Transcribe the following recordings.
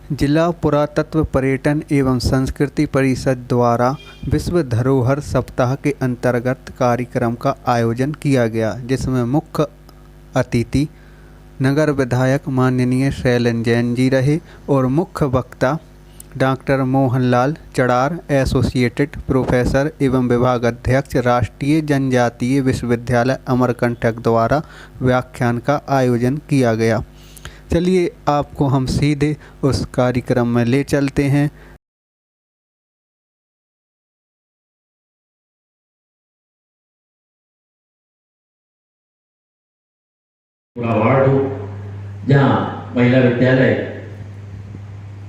जिला पुरातत्व पर्यटन एवं संस्कृति परिषद द्वारा विश्व धरोहर सप्ताह के अंतर्गत कार्यक्रम का आयोजन किया गया, जिसमें मुख्य अतिथि नगर विधायक माननीय शैलेंद्र जैन जी रहे और मुख्य वक्ता डॉक्टर मोहनलाल चड़ार, एसोसिएटेड प्रोफेसर एवं विभागाध्यक्ष, राष्ट्रीय जनजातीय विश्वविद्यालय अमरकंटक द्वारा व्याख्यान का आयोजन किया गया। चलिए आपको हम सीधे उस कार्यक्रम में ले चलते हैं। पूरा वार्ड हो जहाँ महिला विद्यालय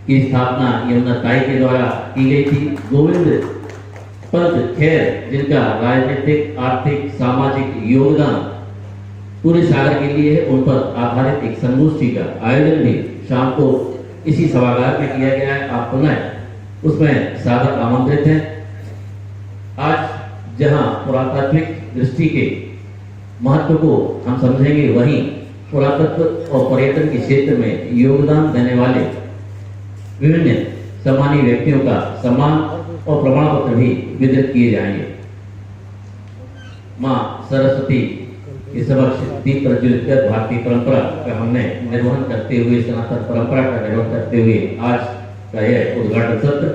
की स्थापना यमुना ताई के द्वारा की गई थी। गोविंद पंत खेर, जिनका राजनीतिक, आर्थिक, सामाजिक योगदान पूरे सागर के लिए है, उन पर आधारित एक संगोष्ठी का आयोजन भी शाम को इसी सभागार में किया गया है। आप पुनः उसमें सादर आमंत्रित हैं। आज जहां पुरातात्विक दृष्टि के महत्व को हम समझेंगे, वहीं पुरातत्व और पर्यटन के क्षेत्र में योगदान देने वाले विभिन्न सम्मानीय व्यक्तियों का सम्मान और प्रमाण पत्र भी वितरित किए जाएंगे। मां सरस्वती के समक्ष दीप प्रज्वलित कर भारतीय परंपरा का हमने निर्वहन करते हुए, सनातन परंपरा का निर्वहन करते हुए आज का यह उद्घाटन सत्र।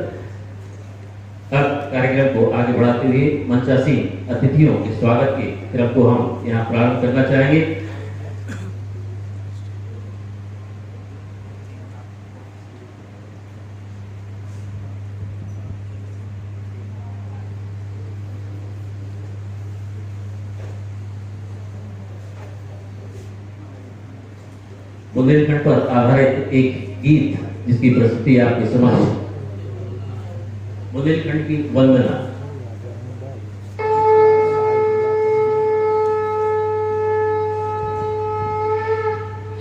अब कार्यक्रम को आगे बढ़ाते हुए मंचासीन अतिथियों के स्वागत के क्रम को हम यहाँ प्रारंभ करना चाहेंगे। बुंदेलखंड पर आधारित एक गीत जिसकी प्रस्तुति आपके समक्ष, बुंदेलखंड की वंदना।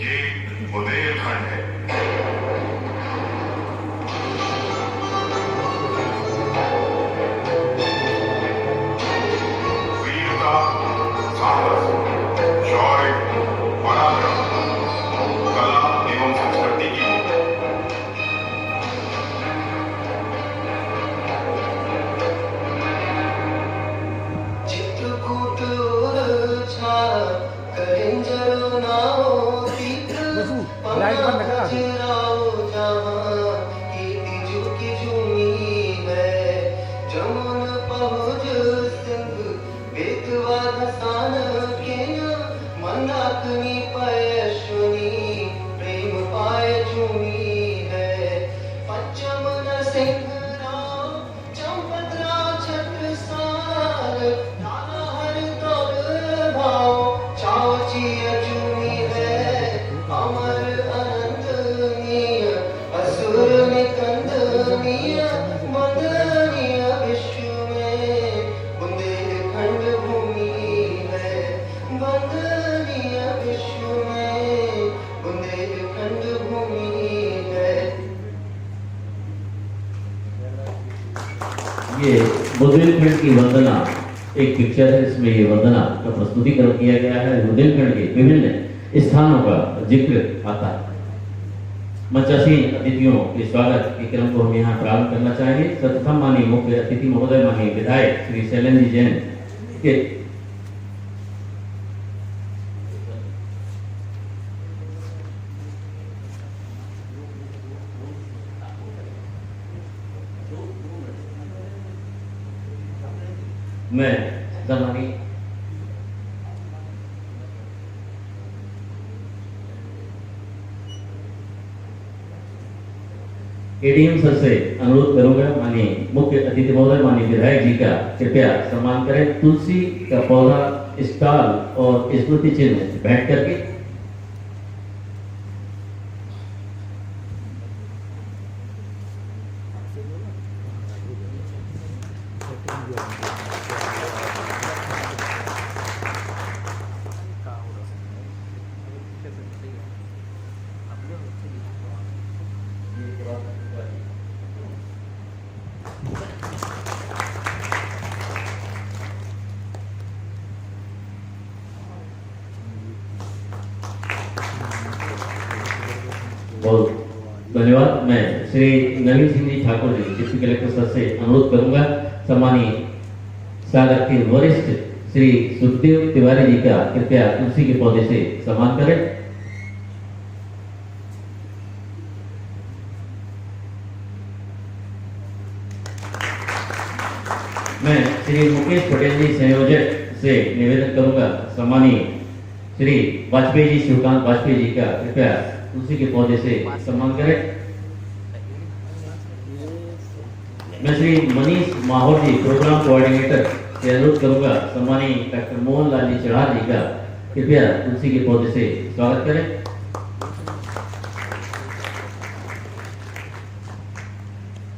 ये बुंदेलखंड है, वीरता, साहस, शौर्य, पराक्रम, कला एवं संस्कृति की चित्रकूट और छाया करेंजरो नाओ तीत्र पंकज राओ जहां कीर्ति झुकी झूमी है। जमुन पहुंच सिंध बेतवा धसान केन्या मंदाकिनी पयशुनी प्रेम पाए झूमी है। पश्चिम नरसिंह राव चंपतरा छत्रसाल नाना हर दौर भाव चाव चिया झूमी है। अमर अनंतनीय असुर निकंदनीय मदनीय विश्व में बुंदेलखंड भूमि है। वंदनीय विश्व में बुंदेलखंड भूमि है। ये बुंदेलखंड की वंदना एक पिक्चर है, इसमें ये वंदना का प्रस्तुतिकरण किया गया है। बुंदेलखंड के विभिन्न स्थानों का जिक्र आता है। मंचासीन अतिथियों के स्वागत के क्रम को हम यहाँ प्रारंभ करना चाहेंगे। सर्वप्रथम माननीय मुख्य अतिथि महोदय, माननीय विधायक श्री शैलेंद्र जैन के मैं जमानी एडीएम सर से अनुरोध करूंगा, माननीय मुख्य अतिथि महोदय, माननीय विधायक जी का कृपया सम्मान करें। तुलसी का पौधा, स्टॉल और स्मृति चिन्ह भेंट करके बहुत धन्यवाद। मैं श्री नवीन Singh ji Thakur ji deputy collector sir से अनुरोध करूंगा सम्मानीय सागर के वरिष्ठ श्री सुखदेव तिवारी जी का कृपया तुलसी के पौधे से सम्मान करें। मैं श्री मुकेश पटेल जी संयोजक से निवेदन करूंगा सम्मानीय श्री वाजपेयी जी शिवकांत वाजपेयी जी का कृपया तुलसी के पौधे से सम्मान करें। मैं श्री मनीष माहौर जी प्रोग्राम कोऑर्डिनेटर से अनुरोध करूंगा सम्मानीय डॉक्टर मोहन लाल जी चढ़ार जी का कृपया तुलसी के पौधे से स्वागत करें।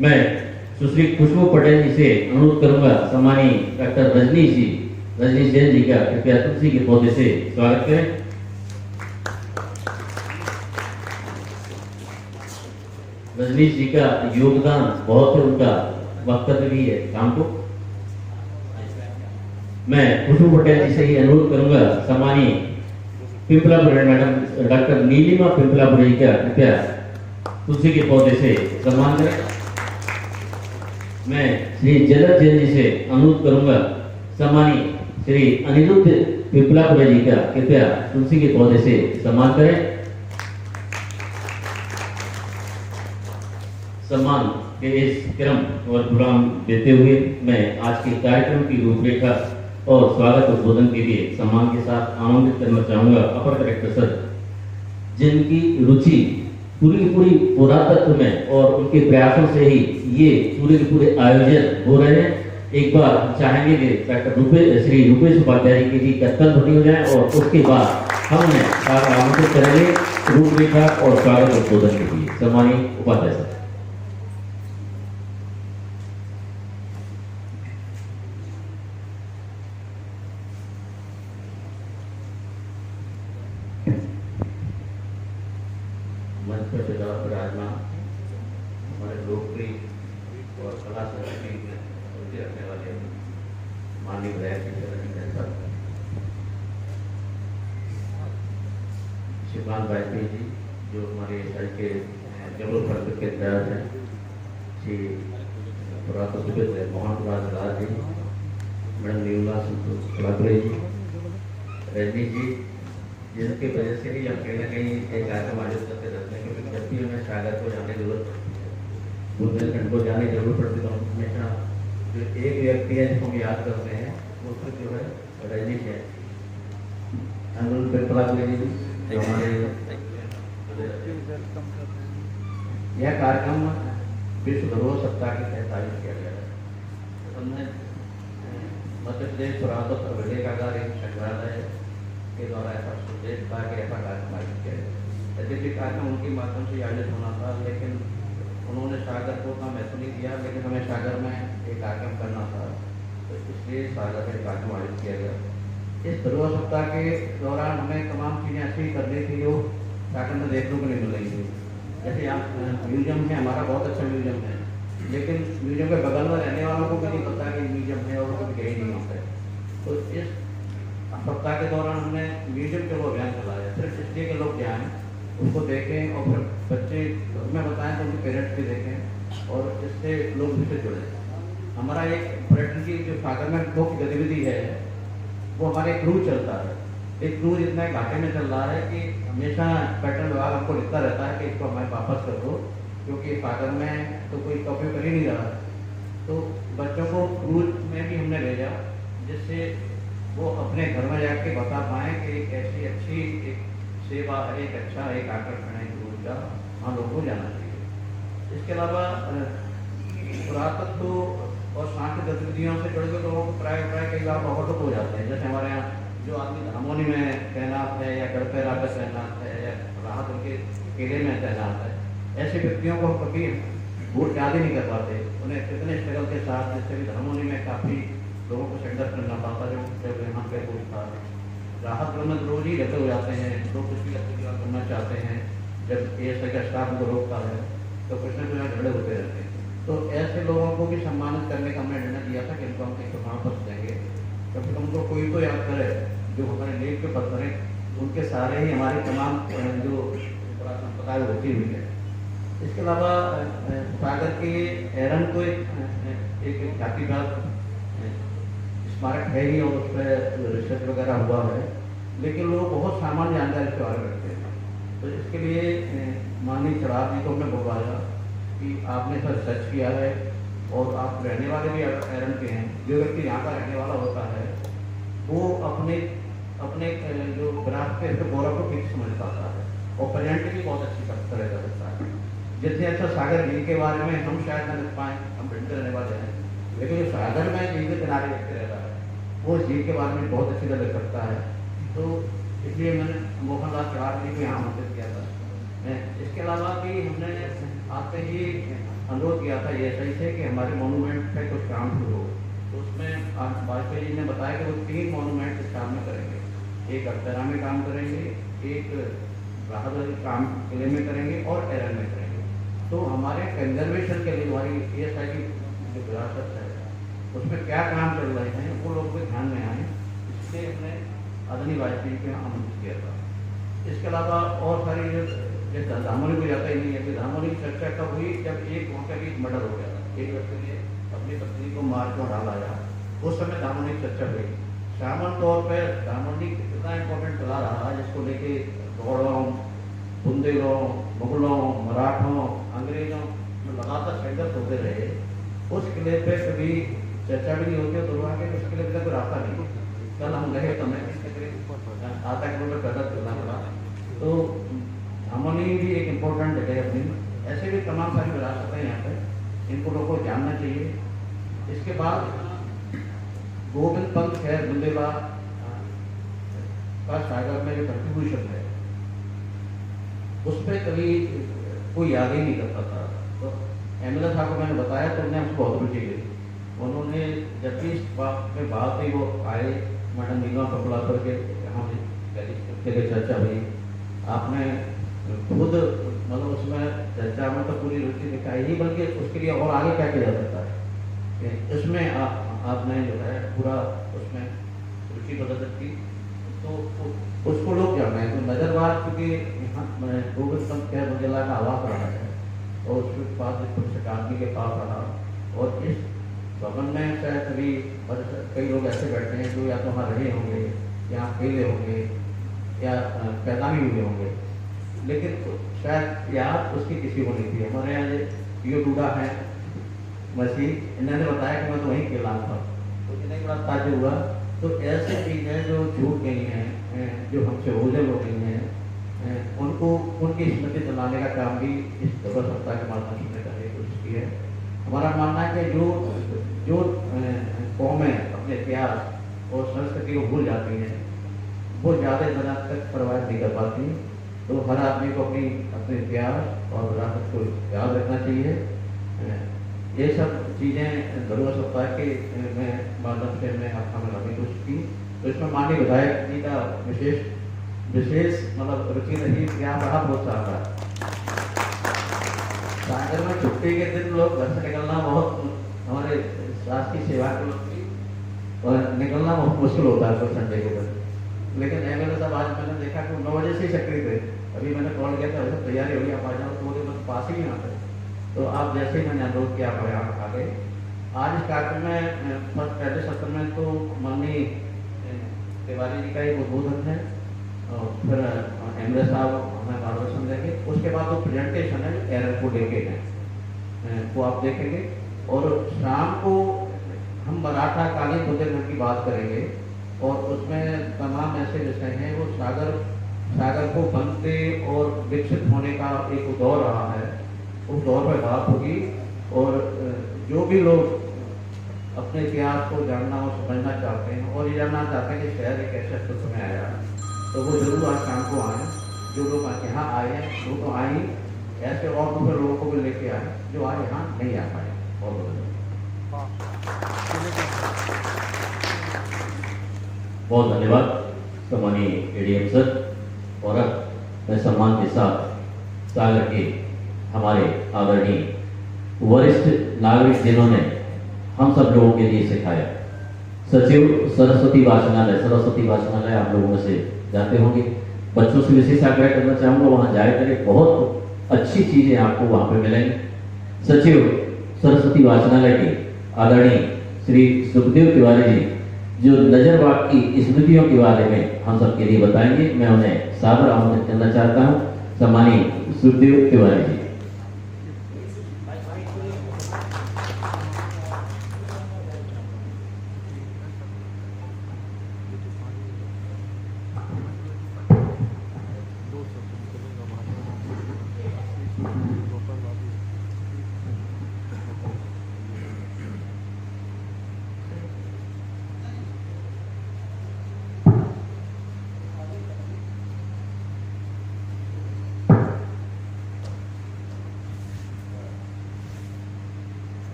मैं सुश्री खुशबू पटेल जी से अनुरोध करूंगा सम्मानीय डॉक्टर रजनीश जैन जी का कृपया तुलसी के पौधे से स्वागत करें। रजनीश जी का योगदान बहुत है, उनका वक्तव्य भी है काम को। मैं खुशबू पटेल जी से ही अनुरोध करूंगा सम्मानीय पिंपलापुर मैडम डॉक्टर नीलिमा पिंपलापुर जी का कृपया तुलसी के पौधे से सम्मान करें। मैं श्री जलद जैन जी से अनुरोध करूंगा सम्मानीय श्री अनिरुद्ध पिपलापुरे जी का कृपया तुलसी के पौधे से सम्मान करें। सम्मान के इस क्रम और प्रोग्राम देते हुए मैं आज के कार्यक्रम की रूपरेखा और स्वागत उद्बोधन के लिए सम्मान के साथ आमंत्रित करना चाहूंगा अपर कलेक्टर सर, जिनकी रुचि पूरी पुरातत्व में और उनके प्रयासों से ही ये पूरे आयोजन हो रहे हैं। एक बार चाहेंगे कि डॉक्टर श्री रूपेश उपाध्याय जी की कत्तल ध्वनि हो जाए और उसके बाद हम आमंत्रित करेंगे रूपरेखा और स्वागत उद्बोधन के लिए। सम्मानीय उपाध्याय सर। मंच पर विराजमान हमारे लोकप्रिय और कला संस्कृति में रुचि रखने वाले माननीय विधायक शिवकांत वाजपेयी जी जो हमारे शहर के जबलपुर परिषद के इंचार्ज हैं, श्री पुरातत्वविद मोहन राज जी, मैडम नीला ठाकुर जी, रजनी जी, जिनके वजह से भी हम कहीं ना कहीं एक कार्यक्रम आयोजित करते रहते हैं, क्योंकि जब भी हमें सागर को जाने की जरूरत पड़ती है, बुंदेलखंड को जाने की जरूरत पड़ती है, तो हम हमेशा जो एक व्यक्ति है जिसको हम याद करते हैं वो फिर जो है रजनीश है। जो हमारे यह कार्यक्रम विश्व धरोहर सप्ताह के तहत आयोजित किया गया है। हमने मध्य प्रदेश पुरातत्व विवेकागार एवं संग्रहालय के द्वारा ऐसा सुदेश था कि ऐसा कार्यक्रम आयोजित किया गया। यद्यपि कार्यक्रम उनके माध्यम से आयोजित होना था, लेकिन उन्होंने सागर को उतना महत्व नहीं दिया, लेकिन हमें सागर में एक कार्यक्रम करना था, तो इसलिए सागर में कार्यक्रम आयोजित किया गया। इस धरोहर सप्ताह के दौरान हमें तमाम चीज़ें ऐसी करनी थी जो सागर में देखने को नहीं मिल रही थी। जैसे यहाँ म्यूजियम है, हमारा बहुत अच्छा म्यूजियम है, लेकिन म्यूजियम के बगल में रहने वालों को भी नहीं पता कि म्यूजियम है और वो कभी गए नहीं होते। तो इस सप्ताह के दौरान हमने म्यूजियम के वो अभियान चलाया, सिर्फ इसलिए कि लोग जाएँ, उसको देखें और फिर बच्चे घर में बताएं तो उनके पेरेंट्स भी देखें और इससे लोग भी से जुड़े। हमारा एक पर्यटन की जो सागर में मुख्य गतिविधि है वो हमारे क्रूज चलता है। एक क्रूज इतना घाटे में चल रहा है कि हमेशा पर्यटन विभाग हमको लिखता रहता है कि इसको हमें वापस कर दो, क्योंकि सागर में तो कोई इसका उपयोग कर ही नहीं रहा। तो बच्चों को क्रूज में भी हमने भेजा, जिससे वो अपने घर में जाके बता पाएँ कि एक ऐसी अच्छी एक सेवा है, एक अच्छा एक आकर्षण है क्रूज का, वहाँ लोगों को जाना चाहिए। इसके अलावा पुरातत्व और सांस्कृतिक गतिविधियों से जुड़े हुए लोगों को प्राय कई बार बहुत हो जाते हैं। जैसे हमारे यहाँ जो आदमी धर्मोनी में तैनात है या गढ़पैरा पर तैनात है या राहत उनके किले में तैनात है, ऐसे व्यक्तियों को कभी वोट याद ही नहीं कर पाते। उन्हें कितने स्ट्रगल के साथ, जैसे भी धर्मोनी में काफ़ी लोगों को सेंटर करना पड़ता है, जब यहाँ पे कुछ था राहत में रोज ही लगे हो जाते हैं, लोग कुछ भी गतिविधियाँ करना चाहते हैं, जब एएसआई का स्टाफ उनको रोकता है तो कुछ न कुछ झगड़े होते रहते हैं। तो ऐसे लोगों को भी सम्मानित करने का हमने निर्णय लिया था कि इनको हम एक प्रमाण पत्र देंगे, क्योंकि उनको कोई तो याद करे जो हमारे लेख के पत्र हैं, उनके सारे ही हमारी तमाम जो संप्रदाय होती हुई है। इसके अलावा सागर के एरन तो एक ख्यातिप्राप्त स्मारक है ही और उस पर रिसर्च वगैरह हुआ है, लेकिन लोग बहुत सामान्य जानकारी इसके बारे में रखते हैं। तो इसके लिए माननीय चढ़ाव जी को हमने बुलवाया कि आपने सर रिसर्च किया है और आप रहने वाले भी एरन के हैं। जो व्यक्ति यहाँ का रहने वाला होता है वो अपने अपने जो विरासत के गौरव को ठीक समझ पाता है और प्रेजेंट भी बहुत अच्छी तरह कर सकता है। जितने अच्छा सागर झील के बारे में हम शायद न लिख पाएँ, हम भिंड रहने वाले हैं, लेकिन जो सागर में झील के किनारे व्यक्ति रहता है वो झील के बारे में बहुत अच्छी तरह लिख सकता है। तो इसलिए मैंने मोहनलाल चढ़ाव जी को यहाँ आमंत्रित किया था। इसके अलावा भी हमने आते ही अनुरोध किया था ये सही से कि हमारे मोनूमेंट पे कुछ काम शुरू हो। तो उसमें वाजपेयी जी ने बताया कि वो 3 मोनूमेंट इस काम में करेंगे, एक अक्षरा में काम करेंगे, एक बहादुर काम किले में करेंगे और एरन में करेंगे। तो हमारे कंजर्वेशन के लिए हमारी ASI की जो विरासत है उसमें क्या काम चल रहे हैं वो लोग को ध्यान में आए, इसलिए हमने आदरणीय वाजपेयी को आमंत्रित किया था। इसके अलावा और सारी जैसे धामोली को जाता ही नहीं है कि धामोली की चर्चा कब हुई, जब एक वहाँ का भी मर्डर हो गया था, एक व्यक्ति ने अपनी पत्नी को मार कर डाला आया, उस समय धामोली की चर्चा हुई। सामान्य तौर पर धामोली कितना इंपॉर्टेंट चला रहा जिसको लेके गौड़ों, बुंदेलों, मुगलों, मराठों, अंग्रेजों में लगातार संघर्ष होते रहे। उस किले पे कभी चर्चा भी नहीं होती तो वहाँ के उस किले पे कोई रास्ता नहीं। कल हम गए तो मैं आधा किलोमीटर पैदल चलना पड़ा। तो धामोली भी एक इम्पोर्टेंट जगह है अपनी। ऐसे भी तमाम सारी विरासतें हैं यहाँ पे, इनको लोगों को जानना चाहिए। इसके बाद गोविंद पंत खैर बुंदेला का सागर में जो कंट्रीब्यूशन है उस पर कभी कोई याद ही नहीं करता था। तो MLA साहब को मैंने बताया तो उन्हें हमसे बहुत रुचि ली। उन्होंने जब भी इस बात में बात हुई वो आए, मैडम नीलम कपलाकर के यहाँ से चर्चा हुई। आपने खुद मतलब उसमें चर्चा में तो पूरी रुचि दिखाई ही, बल्कि उसके लिए और आगे क्या किया जा सकता है इसमें आपने जो है पूरा उसमें रुचि प्रदर्शित की। तो उसको लोग जाना है तो नजरबार क्योंकि यहाँ गोविंद पंत खैर बुंदेला का आवास रहा है और उसके पास आदमी के पास रहा। और इस भवन में शायद कभी कई लोग ऐसे बैठे हैं जो या तो वहाँ रहे होंगे या खेले होंगे या पैदा भी हुए होंगे, लेकिन शायद याद उसकी किसी को नहीं थी। हमारे यहाँ ये डूडा है मसीह, इन्होंने बताया कि मैं तो वहीं खेला था, तो इन्हें बड़ा ताजुब हुआ। तो ऐसी चीज़ें जो छूट गई हैं, जो हमसे ओझल हो गई हैं, उनको उनकी स्मृति दिलाने का काम भी इस दौरा सप्ताह के माध्यम से करने की कोशिश की है। हमारा मानना है कि जो कौमें अपने इतिहास और संस्कृति को भूल जाती हैं वो ज़्यादा दिनों तक प्रभावित नहीं कर पाती। तो हर आदमी को अपने इतिहास और विरासत को याद रखना चाहिए। ये सब चीज़ें धरोहर सप्ताह के माध्यम से मैं आपका बनाने की कोशिश की। तो इसमें माननीय विधायक जी का विशेष मतलब रुचि रही, क्या बड़ा प्रोत्साहन रहा। सागर में छुट्टी के दिन लोग घर से निकलना बहुत हमारे शासकीय की सेवा के लोग और निकलना बहुत मुश्किल होता है संडे के दिन। लेकिन MLA साहब आज मैंने देखा कि 9 बजे से ही सक्रिय थे। अभी मैंने कॉल किया था वैसे तैयारी हो गई, आप आ जाओ, तो वो बस पास ही यहाँ पे। तो आप जैसे ही मैंने अनुरोध किया आप यहाँ आ गए। आज इस कार्यक्रम में पहले सत्र में तो माननीय तिवारी जी का एक उद्बोधन है और फिर MLA साहब हमें मार्गदर्शन देंगे। उसके बाद वो प्रेजेंटेशन है एरन को लेके है वो आप देखेंगे। और शाम को हम मराठा कालीन बुंदेलखंड की बात करेंगे और उसमें तमाम ऐसे विषय हैं। वो सागर को बनते और विकसित होने का एक दौर रहा है, उस दौर पर बात होगी। और जो भी लोग अपने इतिहास को जानना और समझना चाहते हैं और ये जानना चाहते हैं कि शहर एक ऐसे अस्तित्व में आया, तो वो जरूर आज शाम को आए। जो लोग यहाँ आए हैं वो तो आए ही, ऐसे और दूसरे लोगों को भी लेके आए जो आज यहाँ नहीं आ पाए। बहुत धन्यवाद सम्मानीय ADM सर। और अब मैं सम्मान के साथ सागर के हमारे आदरणीय वरिष्ठ नागरिक जिन्होंने हम सब लोगों के लिए सिखाया, सचिव सरस्वती वाचनालय आप लोगों में से जानते होंगे। बच्चों से विशेष आग्रह करना चाहूँगा वहाँ जाए करें, बहुत अच्छी चीजें आपको वहां पे मिलेंगी। सचिव सरस्वती वाचनालय के आदरणीय श्री सुखदेव तिवारी जी जो नजरबाग की स्मृतियों के बारे में हम सबके लिए बताएंगे, मैं उन्हें सादर आमंत्रित करना चाहता हूं। सम्मानीय सुखदेव तिवारी जी।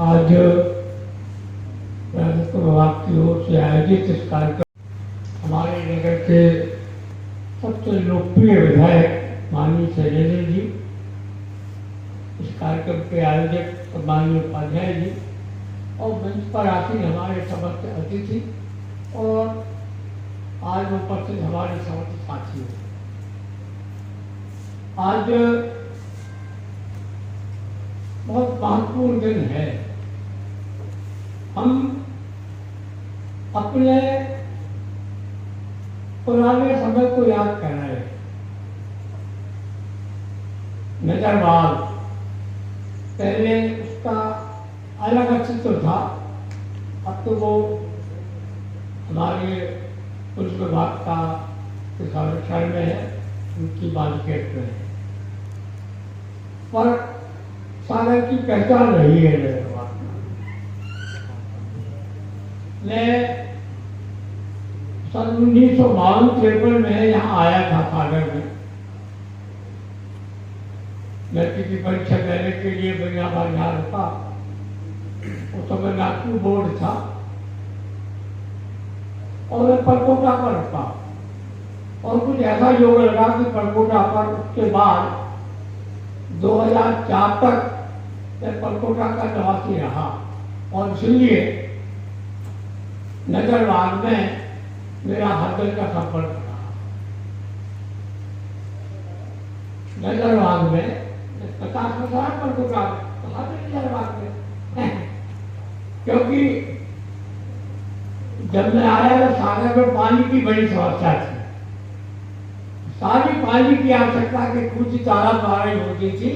आज राजस्व विभाग की ओर से आयोजित इस कार्यक्रम हमारे नगर के सबसे लोकप्रिय विधायक माननीय शैलेंद्र जी, इस कार्यक्रम के आयोजक माननीय उपाध्याय जी और मंच पर आसीन हमारे समस्त अतिथि और आज उपस्थित हमारे समस्त साथियों। आज बहुत महत्वपूर्ण दिन है। हम अपने पुराने समय को याद कर रहे हैं। नजरबाग पहले उसका अलग अस्तित्व था, अब तो वो हमारे पुलिस विभाग का संरक्षण में है, उनकी मालिकियत में है। पर सागर की पहचान रही है नजरबाग। मैं सन 1952-53 में यहाँ आया था सागर में। मैट्रिक की परीक्षा देने के लिए बनियाबाद यहाँ रुका। उस समय नागपुर बोर्ड था और मैं परकोटा पर रुका और कुछ ऐसा योग लगा कि परकोटा पर उसके बाद 2004 तक मैं परकोटा का निवासी रहा और इसलिए नजरबाग में मेरा हर दिल का संपर्क रहा। नजरबाग में 50 वर्ष परकोटा नजरबाग में क्योंकि जब मैं आया तो सागर में पानी की बड़ी समस्या थी। सारी पानी की आवश्यकता के कुछ तालाब द्वारा ही होती थी।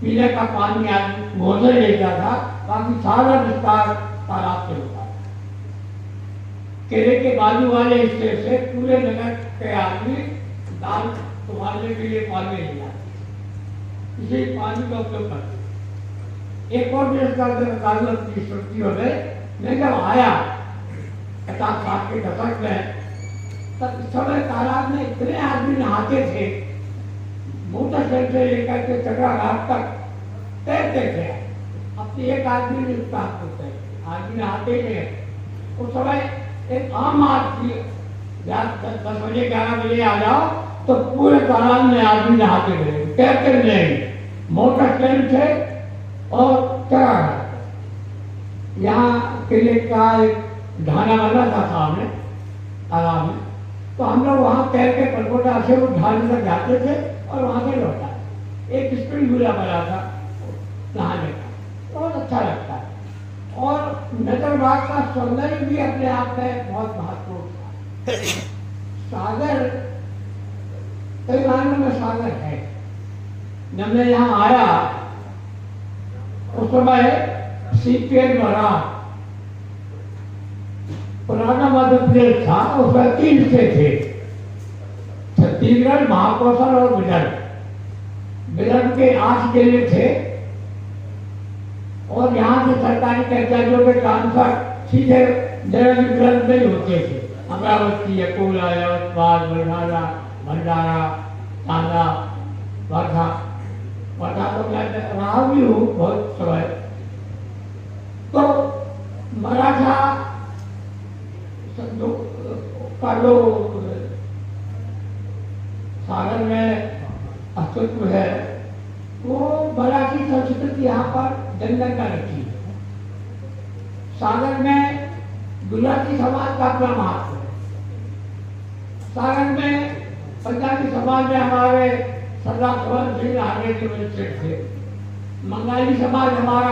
पीने का पानी आदमी भोजन लेता था, बाकी सारा विस्तार तालाब से होता था। केले के बाजू वाले हिस्से से पूरे नगर के आदमी दाल संभालने के लिए पानी ले जाते, इसे पानी का उपयोग करते। एक और भी की स्मृतियों में मैं जब आया 50-60 के दशक में, तब इस समय तालाब में इतने आदमी नहाते थे, मोटरसाइकिल से लेकर के चक्रा घाट तक तैरते थे। अब तो एक आदमी नहीं उठता होता है, आदमी नहाते ही नहीं। उस समय एक आम आदमी 10 बजे 11 बजे आ जाओ तो पूरे तालाब में आदमी नहाते रहे, तैरते नहीं। मोटरसाइकिल थे और चक्रा घाट। यहाँ किले का एक ढाना बना था सामने तालाब में, तो हम लोग वहाँ तैर के परकोटा से वो ढाने तक जाते थे और वहाँ से लौटा। एक स्प्रिंग झूला बना था नहाने का, बहुत अच्छा लगता है। और नजरबाग का सौंदर्य भी अपने आप में बहुत महत्वपूर्ण था। सागर कई मायनों में सागर है। जब मैं यहाँ आया उस समय सीपीएम द्वारा पुराना मध्य प्रदेश था, उसमें 3 स्टेट थे, छत्तीसगढ़, महाकौशल और विदर्भ। विदर्भ के 8 जिले थे और यहाँ से सरकारी कर्मचारियों के ट्रांसफर सीधे विदर्भ में ही होते थे। अमरावती, अकोला, यवतमाल, बुलढाना, भंडारा, तांदा, वर्धा। वर्धा तो मैं रहा भी हूँ बहुत समय। तो मराठा का जो सागर में अस्तित्व है, वो मराठी संस्कृति यहाँ पर जंगल का रखी है। सागर में गुजराती समाज का अपना महत्व है। सागर में पंजाबी समाज में हमारे सरदार स्वर्ण सिंह आगे के मिनिस्टर थे। बंगाली समाज हमारा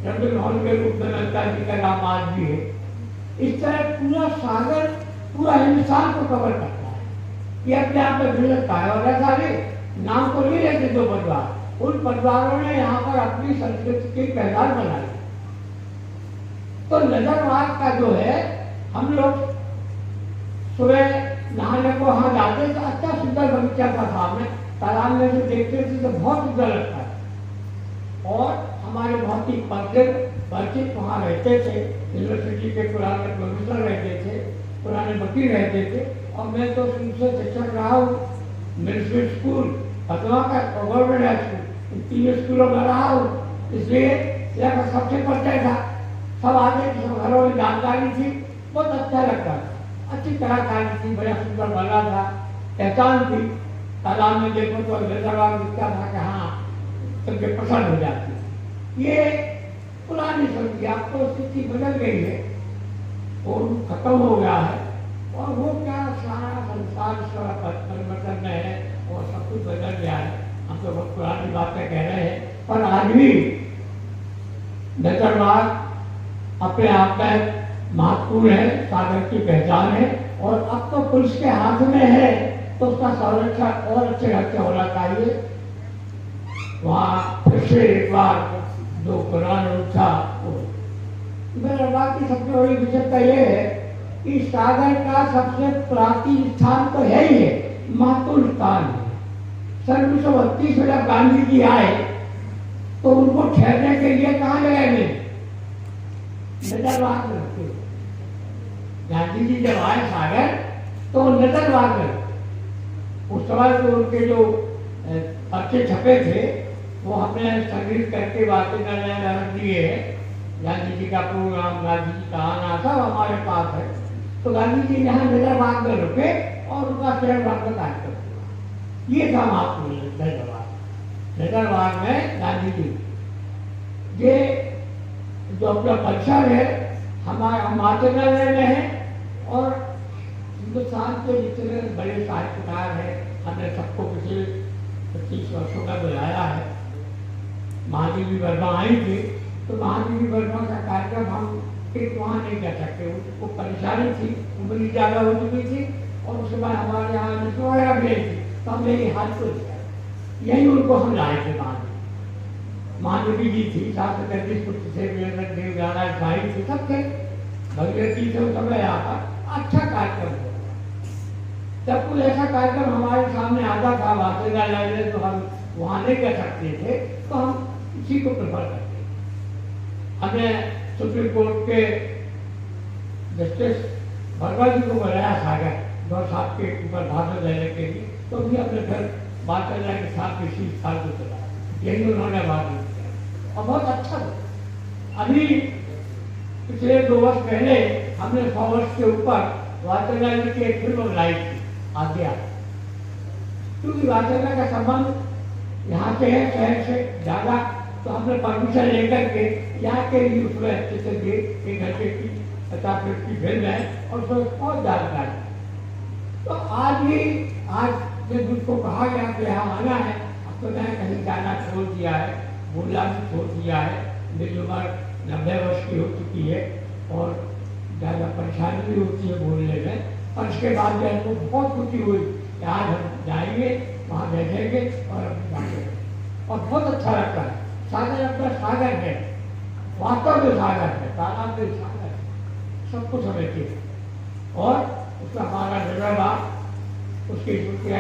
रविंद्र मोहन के रूप में ललिता जी का नाम आज भी है। इस तरह पूरा सागर पूरा हिंदुस्तान को कवर करता है। ये अपने आप में विलक्षण है। और ऐसा नहीं, नाम को नहीं लेते दो परिवार, उन परिवारों ने यहाँ पर अपनी संस्कृति की पहचान बनाई। तो नजरवाद का जो है, हम लोग सुबह नहाने को वहाँ जाते तो अच्छा सुंदर बगीचा था सामने, तालाब में से देखते थे तो बहुत सुंदर लगता है। और हमारे बहुत ही परिचित वहाँ रहते थे, यूनिवर्सिटी के पुराने प्रोफेसर रहते थे, पुराने वकील रहते थे। और मैं तो उनसे शिक्षक रहा हूँ, मिलिट्री स्कूल, पटना का गवर्नमेंट हाई स्कूल, इन तीनों स्कूलों में रहा हूँ। इसलिए यह सबसे परिचय था, सब आगे सब घरों में जानकारी थी, बहुत अच्छा लगता था। अच्छी कलाकारी थी, बड़ा सुंदर बना था, पहचान थी। तालाब में देखो तो नजरवाद दिखता था कि हाँ सबके पसंद हो जाती। ये पुरानी संस्कृति, अब तो स्थिति बदल गई है और खत्म हो गया है। और वो क्या सारा संसार परिवर्तन में है और सब कुछ बदल गया है। हम तो बहुत पुरानी बातें कह रहे हैं, पर आज भी नजरवाद अपने आप में महत्वपूर्ण है, सागर की पहचान है। और अब तो पुलिस के हाथ में है, तो उसका संरक्षण और अच्छे ढंग से होना चाहिए। वहाँ फिर से एक बार जो पुराना रूप था, नजरवाद की सबसे बड़ी विशेषता यह है कि सागर का सबसे प्राचीन स्थान तो है ही है, महत्वपूर्ण स्थान है। सन 1932 में जब गांधी जी आए तो उनको ठहरने के लिए कहाँ जगह मिली? नजरवाद में रखते। गांधी जी जब आए सागर तो नजरवाद में, उस समय तो उनके जो पर्चे छपे थे वो हमने संग्रहित करके बातें रख दिए हैं। गांधी जी का प्रोग्राम, गांधी जी का आना सब हमारे पास है। तो गांधी जी यहाँ नजरबाग में रुके और उनका शहरबाग में कार्यक्रम हुआ। ये था महात्मा नजरबाग। नजरबाग में गांधी जी ये जो अपना परिसर है, हमारे हिमाचल में है। और हिंदुस्तान के जितने बड़े साहित्यकार हैं, हमने सबको पिछले 25 वर्षों का बुलाया है। महादेवी वर्मा आई थी, तो महादेवी वर्मा का कार्यक्रम हम एक वहाँ नहीं कर सकते, उनको परेशानी थी, उम्र ज़्यादा हो चुकी थी और उस समय हमारे यहाँ वगैरह गई थी, तो हमने ये हाथ को दिया। यही उनको हम लाए थे। महादेवी जी थी, 733 पुत्र से देव गाना भाई थे, सब थे, भगवती से उस समय यहाँ पर अच्छा कार्यक्रम हो। जब कोई ऐसा कार्यक्रम हमारे सामने आता था वासेगा लाइब्रेरी, तो हम वहाँ नहीं कर सकते थे, तो हम इसी को प्रेफर करते। हमें सुप्रीम कोर्ट के जस्टिस वर्मा जी को बुलाया सागर गौर साहब के ऊपर भाषण देने के लिए, तो भी अपने घर बात करने के साथ इसी साल को चला, यही उन्होंने बात किया और बहुत अच्छा था। अभी पिछले 2 वर्ष पहले हमने 100 वर्ष के ऊपर वाचना जी की एक फिल्म बनाई थी, आद्या। क्योंकि वाचना का संबंध यहाँ से है, शहर से ज़्यादा, तो हमने परमिशन लेकर के यहाँ के लिए उसमें अच्छे से दिए। 1 घंटे की 50 मिनट की फिल्म है और उसमें बहुत जानकारी। तो आज जब मुझको कहा गया कि यहाँ आना है, अब तो मैंने कहीं जाना छोड़ दिया है, बोलना भी छोड़ दिया है। मेरी उम्र 90 वर्ष की हो चुकी है और ज़्यादा परेशानी भी होती है बोलने में। और इसके बाद जो हमको बहुत खुशी हुई कि आज हम जाएंगे, वहाँ बैठेंगे और जाएंगे और बहुत अच्छा लगता है। सागर अपना सागर है, वास्तव में सागर है, तालाब में सागर है, सब कुछ हमें चाहिए। और उसका हमारा नजरबाग, उसकी स्मृति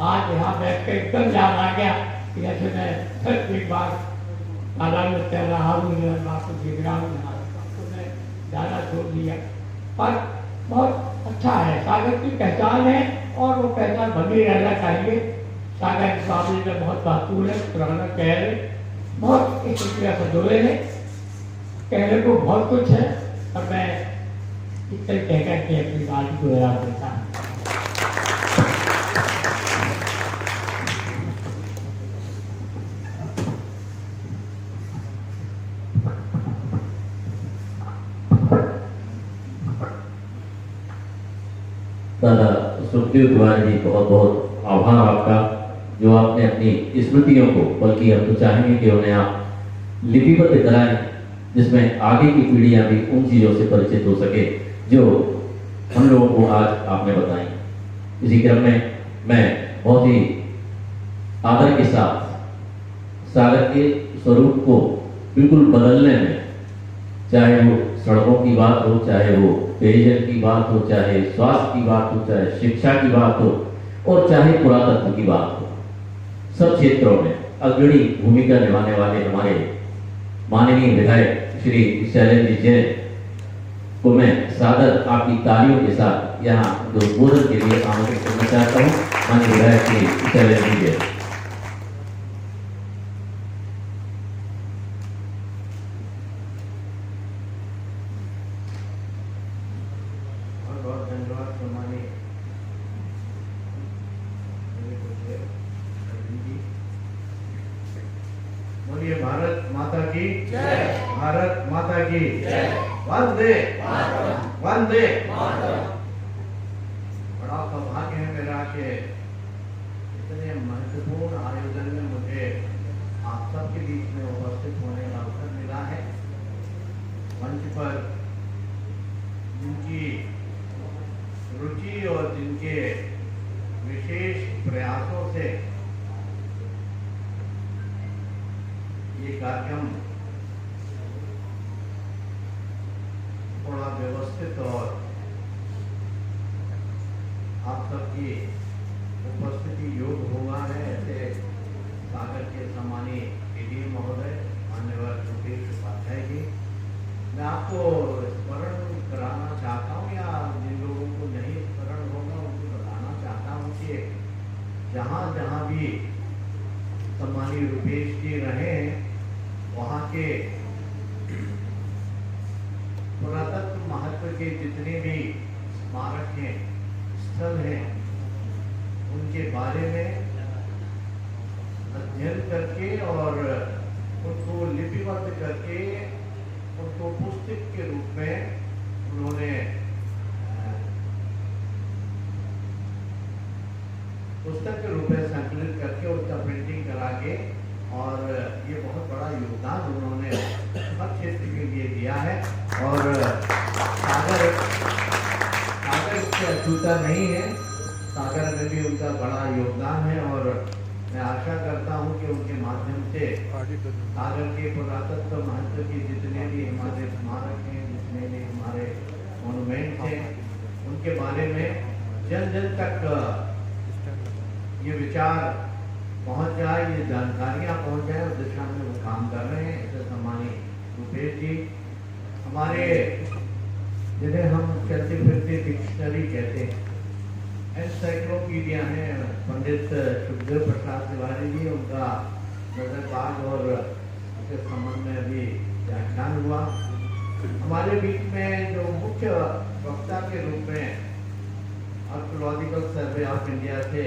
आज यहाँ बैठ कर एकदम याद आ गया कि जैसे मैं फिर एक बार तालाब में तैर रहा हूँ, नजरबाग को देख रहा हूँ, तो मैं जाना छोड़ दिया। पर बहुत अच्छा है, सागर की पहचान है और वो पहचान बनी रहना चाहिए। सागर के मामले में बहुत महत्वपूर्ण है, पुराना कहर बहुत एक रुपया सजोए है, कहने को बहुत कुछ है, और मैं इतने कहकर के अपनी बात को याद देता हूँ। दादा सुखदेव तिवारी जी, बहुत बहुत आभार आपका, जो आपने अपनी स्मृतियों को, बल्कि हम तो चाहेंगे कि उन्हें आप लिपिबद्ध कराएं, जिसमें आगे की पीढ़ियां भी उन चीज़ों से परिचित हो सके जो हम लोगों को आज आपने बताई। इसी क्रम में मैं बहुत ही आदर के साथ सागर के स्वरूप को बिल्कुल बदलने में, चाहे वो सड़कों की बात हो, चाहे वो पेयजल की बात हो, चाहे स्वास्थ्य की बात हो, चाहे शिक्षा की बात हो, और चाहे पुरातत्व की बात हो, सब क्षेत्रों में अग्रणी भूमिका निभाने वाले हमारे माननीय विधायक श्री शैलेंद्र जैन को मैं सादर आपकी तालियों के साथ यहाँ उद्बोधन के लिए आमंत्रित करना चाहता हूँ। माननीय विधायक श्री शैलेंद्र जैन। बहुत धन्यवाद सम्मानीय बोलिए भारत माता की जय, भारत माता की जय, वंदे वंदे। बड़ा सौभाग्य है मेरा कि इतने महत्वपूर्ण आयोजन में मुझे आप सबके बीच में उपस्थित होने का अवसर मिला है। मंच पर जिनकी रुचि और जिनके विशेष प्रयासों से ये कार्यक्रम थोड़ा व्यवस्थित और आप सबकी उपस्थिति योग हुआ है, ऐसे सागर के सम्मानीय एडीएम महोदय मान्यवर रुपेश उपाध्याय जी, मैं आपको स्मरण कराना चाहता हूँ, या जिन लोगों को नहीं स्मरण होगा उनको बताना चाहता हूँ कि जहाँ जहाँ भी सम्मानीय रुपेश जी रहे हैं, वहाँ के पुरातत्व महत्व के जितने भी स्मारक हैं, स्थल हैं, उनके बारे में अध्ययन करके और उनको लिपिबद्ध करके उनको पुस्तक के रूप में उन्होंने पुस्तक के रूप में संकलित करके उसका प्रिंटिंग करा के, और ये बहुत बड़ा योगदान उन्होंने हर क्षेत्र के लिए दिया है। और सागर उससे अछूता नहीं है, सागर में भी उनका बड़ा योगदान है, और मैं आशा करता हूँ कि उनके माध्यम से सागर के पुरातत्व महत्व के जितने भी हमारे स्मारक हैं, जितने भी हमारे मोनुमेंट हैं, उनके बारे में जन जन तक ये विचार पहुंच जाए, ये जानकारियां पहुंच जाए, उस दिशा में वो काम कर रहे हैं। ऐसे सम्मानीय रुपेश जी हमारे, जिन्हें हम चलते फिरते डिक्शनरी कहते हैं, एनसाइक्लोपीडिया है, पंडित सुखदेव प्रसाद तिवारी जी, उनका नजरबाज और उसके संबंध में अभी व्याख्यान हुआ। हमारे बीच में जो मुख्य वक्ता के रूप में आर्कियोलॉजिकल सर्वे ऑफ इंडिया से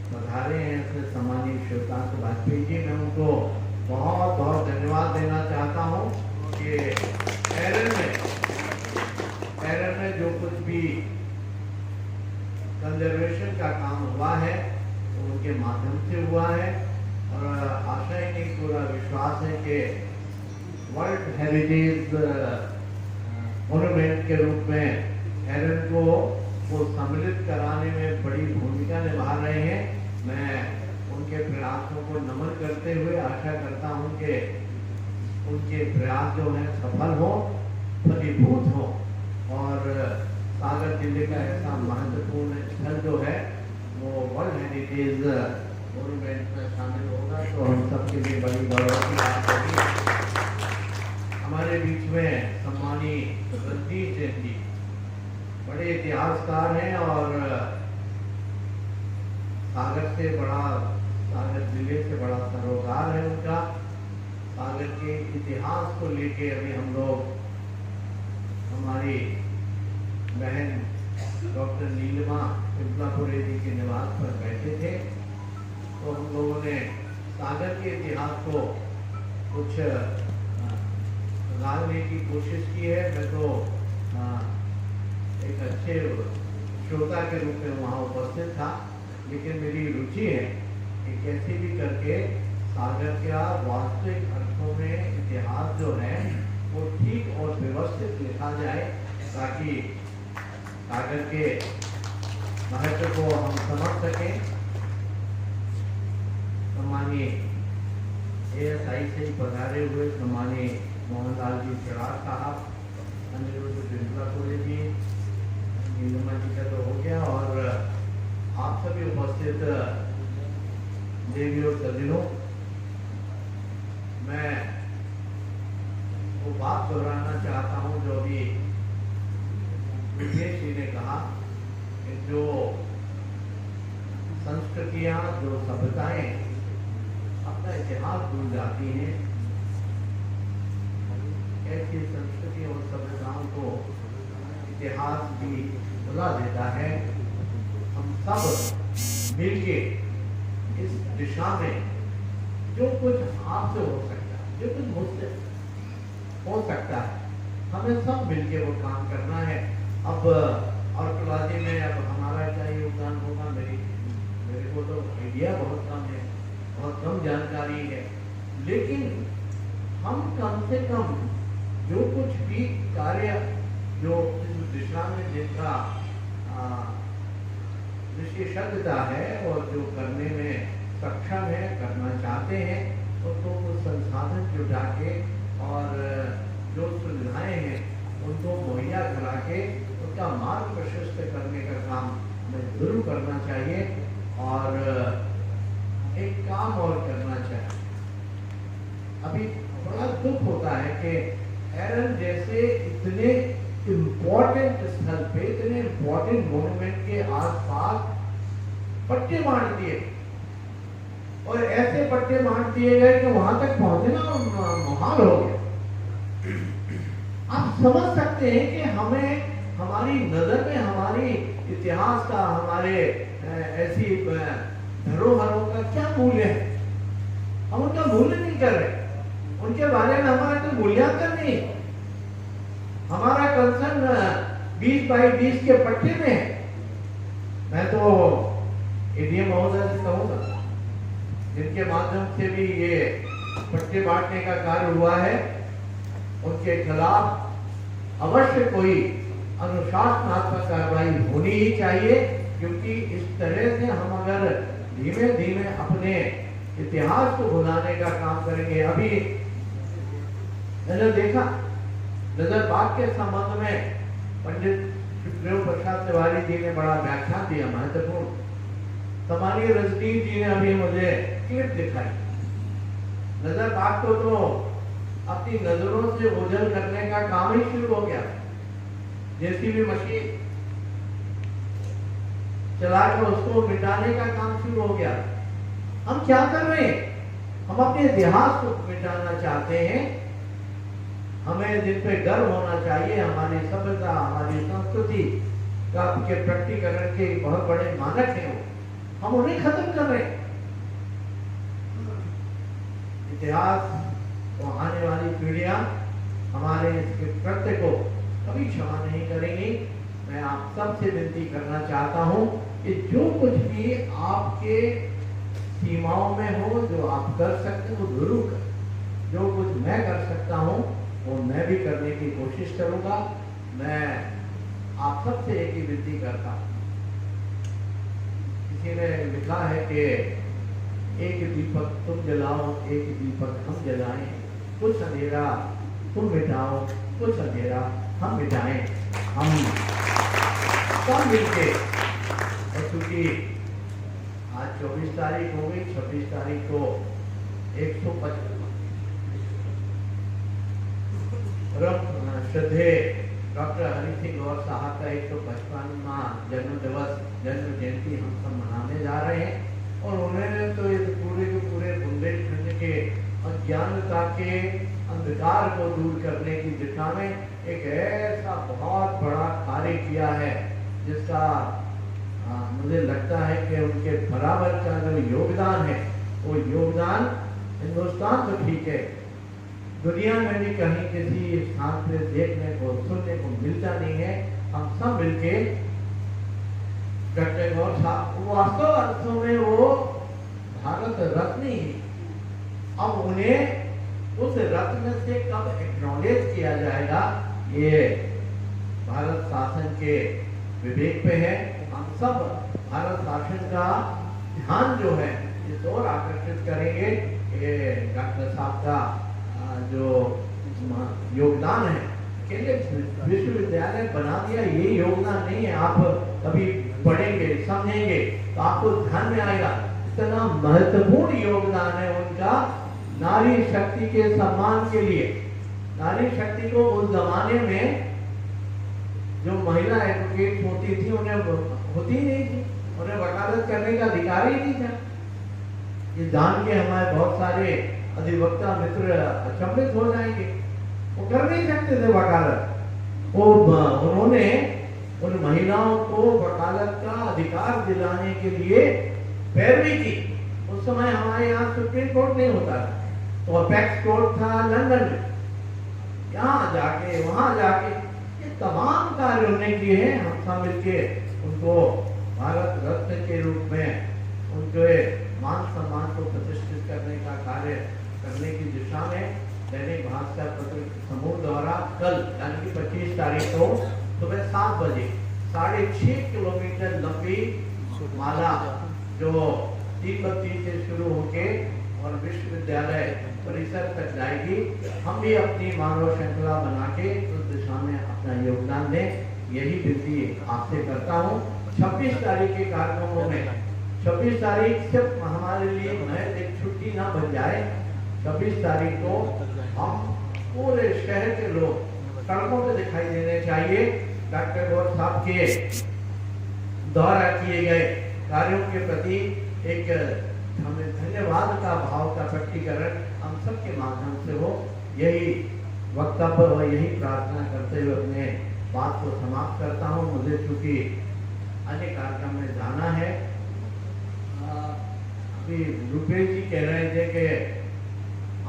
पधारे हैं ऐसे सम्मानीय शिवकांत वाजपेयी जी, मैं उनको बहुत बहुत धन्यवाद देना चाहता हूँ कि एरन में जो कुछ भी कंजर्वेशन का काम हुआ है वो उनके माध्यम से हुआ है, और आशा ही नहीं पूरा विश्वास है कि वर्ल्ड हेरिटेज मोन्यूमेंट के रूप में एरन को वो सम्मिलित कराने में बड़ी भूमिका निभा रहे हैं। मैं उनके प्रयासों को नमन करते हुए आशा करता हूं कि उनके प्रयास जो हैं सफल हो, फलीभूत हो, और सागर जिले का ऐसा महत्वपूर्ण स्थल जो है वो वर्ल्ड हेरिटेज मोन्यूमेंट में शामिल होगा, तो हम सबके लिए बड़ी गौरव की बात होगी। हमारे बीच में सम्मानीय रणजीत जैन जी बड़े इतिहासकार हैं, और सागर जिले से बड़ा सरोकार है उनका। सागर के इतिहास को लेके अभी हम लोग हमारी बहन डॉक्टर नीलिमा पिंपलापुरे जी के निवास पर बैठे थे, तो हम लोगों ने सागर के इतिहास को कुछ जानने की कोशिश की है। मैं तो एक अच्छे श्रोता के रूप में वहाँ उपस्थित था, लेकिन मेरी रुचि है कि कैसे भी करके सागर का वास्तविक अर्थों में इतिहास जो है वो ठीक और व्यवस्थित लिखा जाए, ताकि सागर के महत्व को हम समझ सकें। सम्मानीय ASI से पधारे हुए सम्मानीय मोहनलाल जी चिराग साहब, अनिरुद्ध बिंद्रापुरे जी, नीलमा जी का तो हो गया, और आप सभी उपस्थित देवी और सज्जनों, मैं वो बात दोहराना चाहता हूँ जो अभी विवेक जी ने कहा कि जो संस्कृतियाँ, जो सभ्यताएं अपना इतिहास भूल जाती हैं, ऐसी संस्कृति और सभ्यताओं को इतिहास भी भुला देता है। हम सब मिलके इस दिशा में जो कुछ आपसे हो सकता है, जो कुछ मुझसे हो सकता है, हमें सब मिलके वो काम करना है। अब आर्कियोलॉजी में अब हमारा क्या योगदान होगा, मेरे को तो आइडिया बहुत कम है, बहुत कम जानकारी है, लेकिन हम कम से कम जो कुछ भी कार्य जो इस दिशा में जिनका विशेषज्ञता है और जो करने में सक्षम है, करना चाहते हैं, उनको कुछ संसाधन जुटा के और जो सुविधाएं हैं उनको मुहैया करा के उनका मार्ग प्रशस्त करने का काम हमें जरूर करना चाहिए। और एक काम और करना चाहिए। अभी बड़ा दुख होता है कि एरन जैसे इतने इम्पोर्टेंट स्थल पे, इतने इम्पोर्टेंट मोन्यूमेंट के आसपास पट्टे बांट दिए, और ऐसे पट्टे बांट दिए गए कि वहां तक पहुंचना मुहाल हो गया। आप समझ सकते हैं कि हमें हमारी नजर में हमारी इतिहास का, हमारे ऐसी धरोहरों का क्या मूल्य है। हम उनका मूल्य नहीं कर रहे, उनके बारे में हमारा कोई मूल्यांकन नहीं। हमारा कंसर्न 20 बाई 20 के पट्टे में है। मैं तो एडीएम महोदय से कहूंगा, जिनके माध्यम से भी ये पट्टे बांटने का कार्य हुआ है, उनके खिलाफ अवश्य कोई अनुशासनात्मक कार्रवाई होनी ही चाहिए, क्योंकि इस तरह से हम अगर धीमे धीमे अपने इतिहास को भुलाने का काम करेंगे। अभी मैंने देखा नजरबाग के संबंध में पंडित सुखदेव प्रसाद तिवारी जी ने बड़ा व्याख्यान दिया, महत्वपूर्ण। सम्मानीय रजनीश जी ने अभी मुझे क्लिप दिखाई। नजरबाग को तो अपनी नजरों से ओझल करने का काम ही शुरू हो गया। जेसीबी मशीन चलाकर उसको मिटाने का काम शुरू हो गया। हम क्या कर रहे हैं? हम अपने इतिहास को मिटाना चाहते हैं। हमें जिन पे गर्व होना चाहिए, हमारी सभ्यता, हमारी संस्कृति का के प्रकटीकरण के बहुत बड़े मानक हैं, वो हम उन्हें खत्म कर रहे हैं। इतिहास तो आने वाली पीढ़ियां हमारे इस कृत्य को कभी क्षमा नहीं करेंगी। मैं आप सबसे विनती करना चाहता हूं कि जो कुछ भी आपके सीमाओं में हो, जो आप कर सकते हो, वो जरूर करें। जो कुछ मैं कर सकता हूं वो मैं भी करने की कोशिश करूंगा। मैं आप सबसे एक ही विनती करता हूं। किसी ने लिखा है कि एक दीपक तुम जलाओ, एक दीपक हम जलाएं, कुछ अंधेरा तुम मिटाओ, कुछ अंधेरा हम मिटाएं। हम सब मिलके, और चूंकि आज 24 तारीख हो गई, 26 तारीख को 155 श्रद्धेय डॉक्टर हरि सिंह गौर साहब का 155वां जन्म दिवस, जन्म जयंती हम सब मनाने जा रहे हैं। और उन्होंने तो इस पूरे के पूरे बुंदेलखंड के अज्ञानता के अंधकार को दूर करने की दिशा में एक ऐसा बहुत बड़ा कार्य किया है, जिसका मुझे लगता है कि उनके बराबर का जो योगदान है, वो योगदान हिंदुस्तान तो ठीक है, दुनिया में भी कहीं किसी स्थान पे देखने को, सुनने को मिलता नहीं है। हम सब मिलके डॉक्टर गौर साहब वास्तव अर्थों में वो भारत रत्न ही, अब उन्हें उस रत्न से कब एक्नॉलेज किया जाएगा, ये भारत शासन के विवेक पे है। हम सब भारत शासन का ध्यान जो है इस ओर आकर्षित करेंगे। ये डॉक्टर साहब का जो योगदान है, अकेले विश्वविद्यालय बना दिया ये योगदान नहीं है। आप कभी पढ़ेंगे समझेंगे तो आपको ध्यान में आएगा इतना महत्वपूर्ण योगदान है उनका नारी शक्ति के सम्मान के लिए। नारी शक्ति को उस जमाने में जो महिला एडवोकेट होती थी उन्हें होती ही नहीं थी, उन्हें वकालत करने का अधिकार ही नहीं था। ये जान के हमारे बहुत सारे अधिवक्ता मित्र अचंभित हो जाएंगे, वो कर नहीं सकते थे वकालत। वो उन्होंने उन महिलाओं को वकालत का अधिकार दिलाने के लिए पैरवी की। उस समय हमारे यहाँ सुप्रीम कोर्ट नहीं होता था, तो अपेक्स कोर्ट था लंदन में, यहाँ जाके वहां जाके ये तमाम कार्य उन्होंने किए हैं। हम सब मिलके उनको भारत रत्न के रूप में उनके मान सम्मान को प्रतिष्ठित करने का कार्य करने की दिशा में दैनिक भास्कर पत्र समूह द्वारा कल यानी कि 25 तारीख को सुबह 7 बजे 6.5 किलोमीटर लंबी माला जो तीन से शुरू होके और विश्वविद्यालय परिसर तक जाएगी। हम भी अपनी मानव श्रृंखला बना के उस दिशा में अपना योगदान दें, यही विनती आपसे करता हूँ। 26 तारीख के कार्यक्रमों में 26 तारीख सिर्फ हमारे लिए महज एक छुट्टी ना बन जाए। 26 तारीख को हम पूरे शहर के लोग सड़कों पे दिखाई देने चाहिए। डॉक्टर गौर साहब के द्वारा किए गए कार्यों के प्रति एक हमें धन्यवाद का भाव का प्रकटीकरण हम सबके माध्यम से हो, यही वक्तव्य और यही प्रार्थना करते हुए अपने बात को समाप्त करता हूँ। मुझे चूंकि अन्य कार्यक्रम में जाना है। अभी रुपेश जी कह रहे थे कि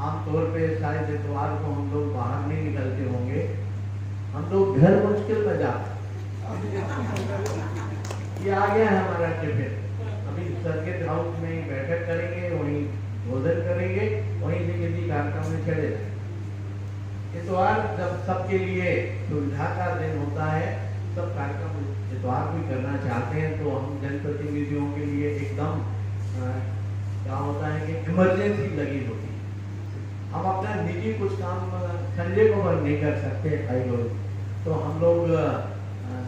आमतौर पे शायद इतवार को हम लोग बाहर नहीं निकलते होंगे, हम लोग घर मुश्किल में जाते। ये आ गया है हमारा टिफिन, अभी सर्किट हाउस में ही बैठक करेंगे, वहीं भोजन करेंगे, वहीं से किसी कार्यक्रम में चले जाएंगे। इतवार जब सबके लिए सुविधा का दिन होता है, सब कार्यक्रम इतवार भी करना चाहते हैं, तो हम जनप्रतिनिधियों के लिए एकदम क्या होता है कि इमरजेंसी लगी होती है। हम अपना निजी कुछ काम संडे को बंद नहीं कर सकते भाई लोग, तो हम लोग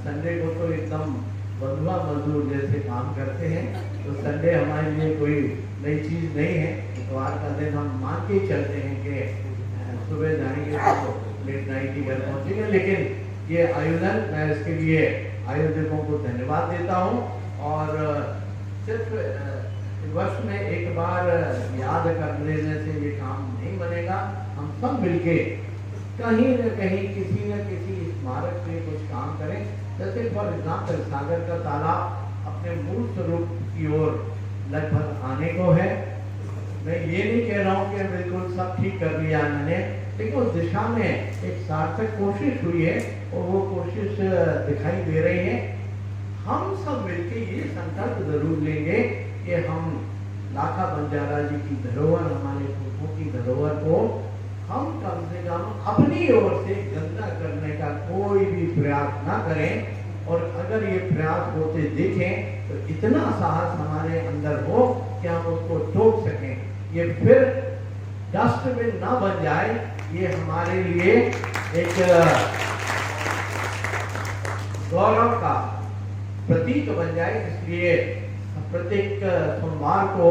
संडे को तो एकदम बंधुआ मजदूर जैसे काम करते हैं। तो संडे हमारे लिए कोई नई चीज नहीं है। इतवार का दिन हम मान के चलते हैं कि सुबह जाएंगे तो लेट नाइट ही घर पहुंचेंगे। लेकिन ये आयोजन, मैं इसके लिए आयोजकों को धन्यवाद देता हूँ। और सिर्फ वर्ष में एक बार याद कर लेने से ये काम नहीं बनेगा। हम सब मिलके कहीं न कहीं किसी न किसी स्मारक पे कुछ काम करें। जैसे फॉर एग्जाम्पल सागर का तालाब अपने मूल स्वरूप की ओर लगभग आने को है। मैं ये नहीं कह रहा हूँ कि बिल्कुल सब ठीक कर लिया मैंने, लेकिन उस दिशा में एक सार्थक कोशिश हुई है और वो कोशिश दिखाई दे रही है। हम सब मिलके ये संकल्प जरूर लेंगे कि हम लाखा बंजारा जी की धरोहर, हमारे पुरखों की धरोहर को हम कम से कम अपनी ओर से गंदा करने का कोई भी प्रयास ना करें। और अगर ये प्रयास होते दिखें तो इतना साहस हमारे अंदर हो कि हम उसको टोक सकें। ये फिर डस्टबिन ना बन जाए, ये हमारे लिए एक गौरव का प्रतीक बन जाए। इसलिए प्रत्येक सोमवार को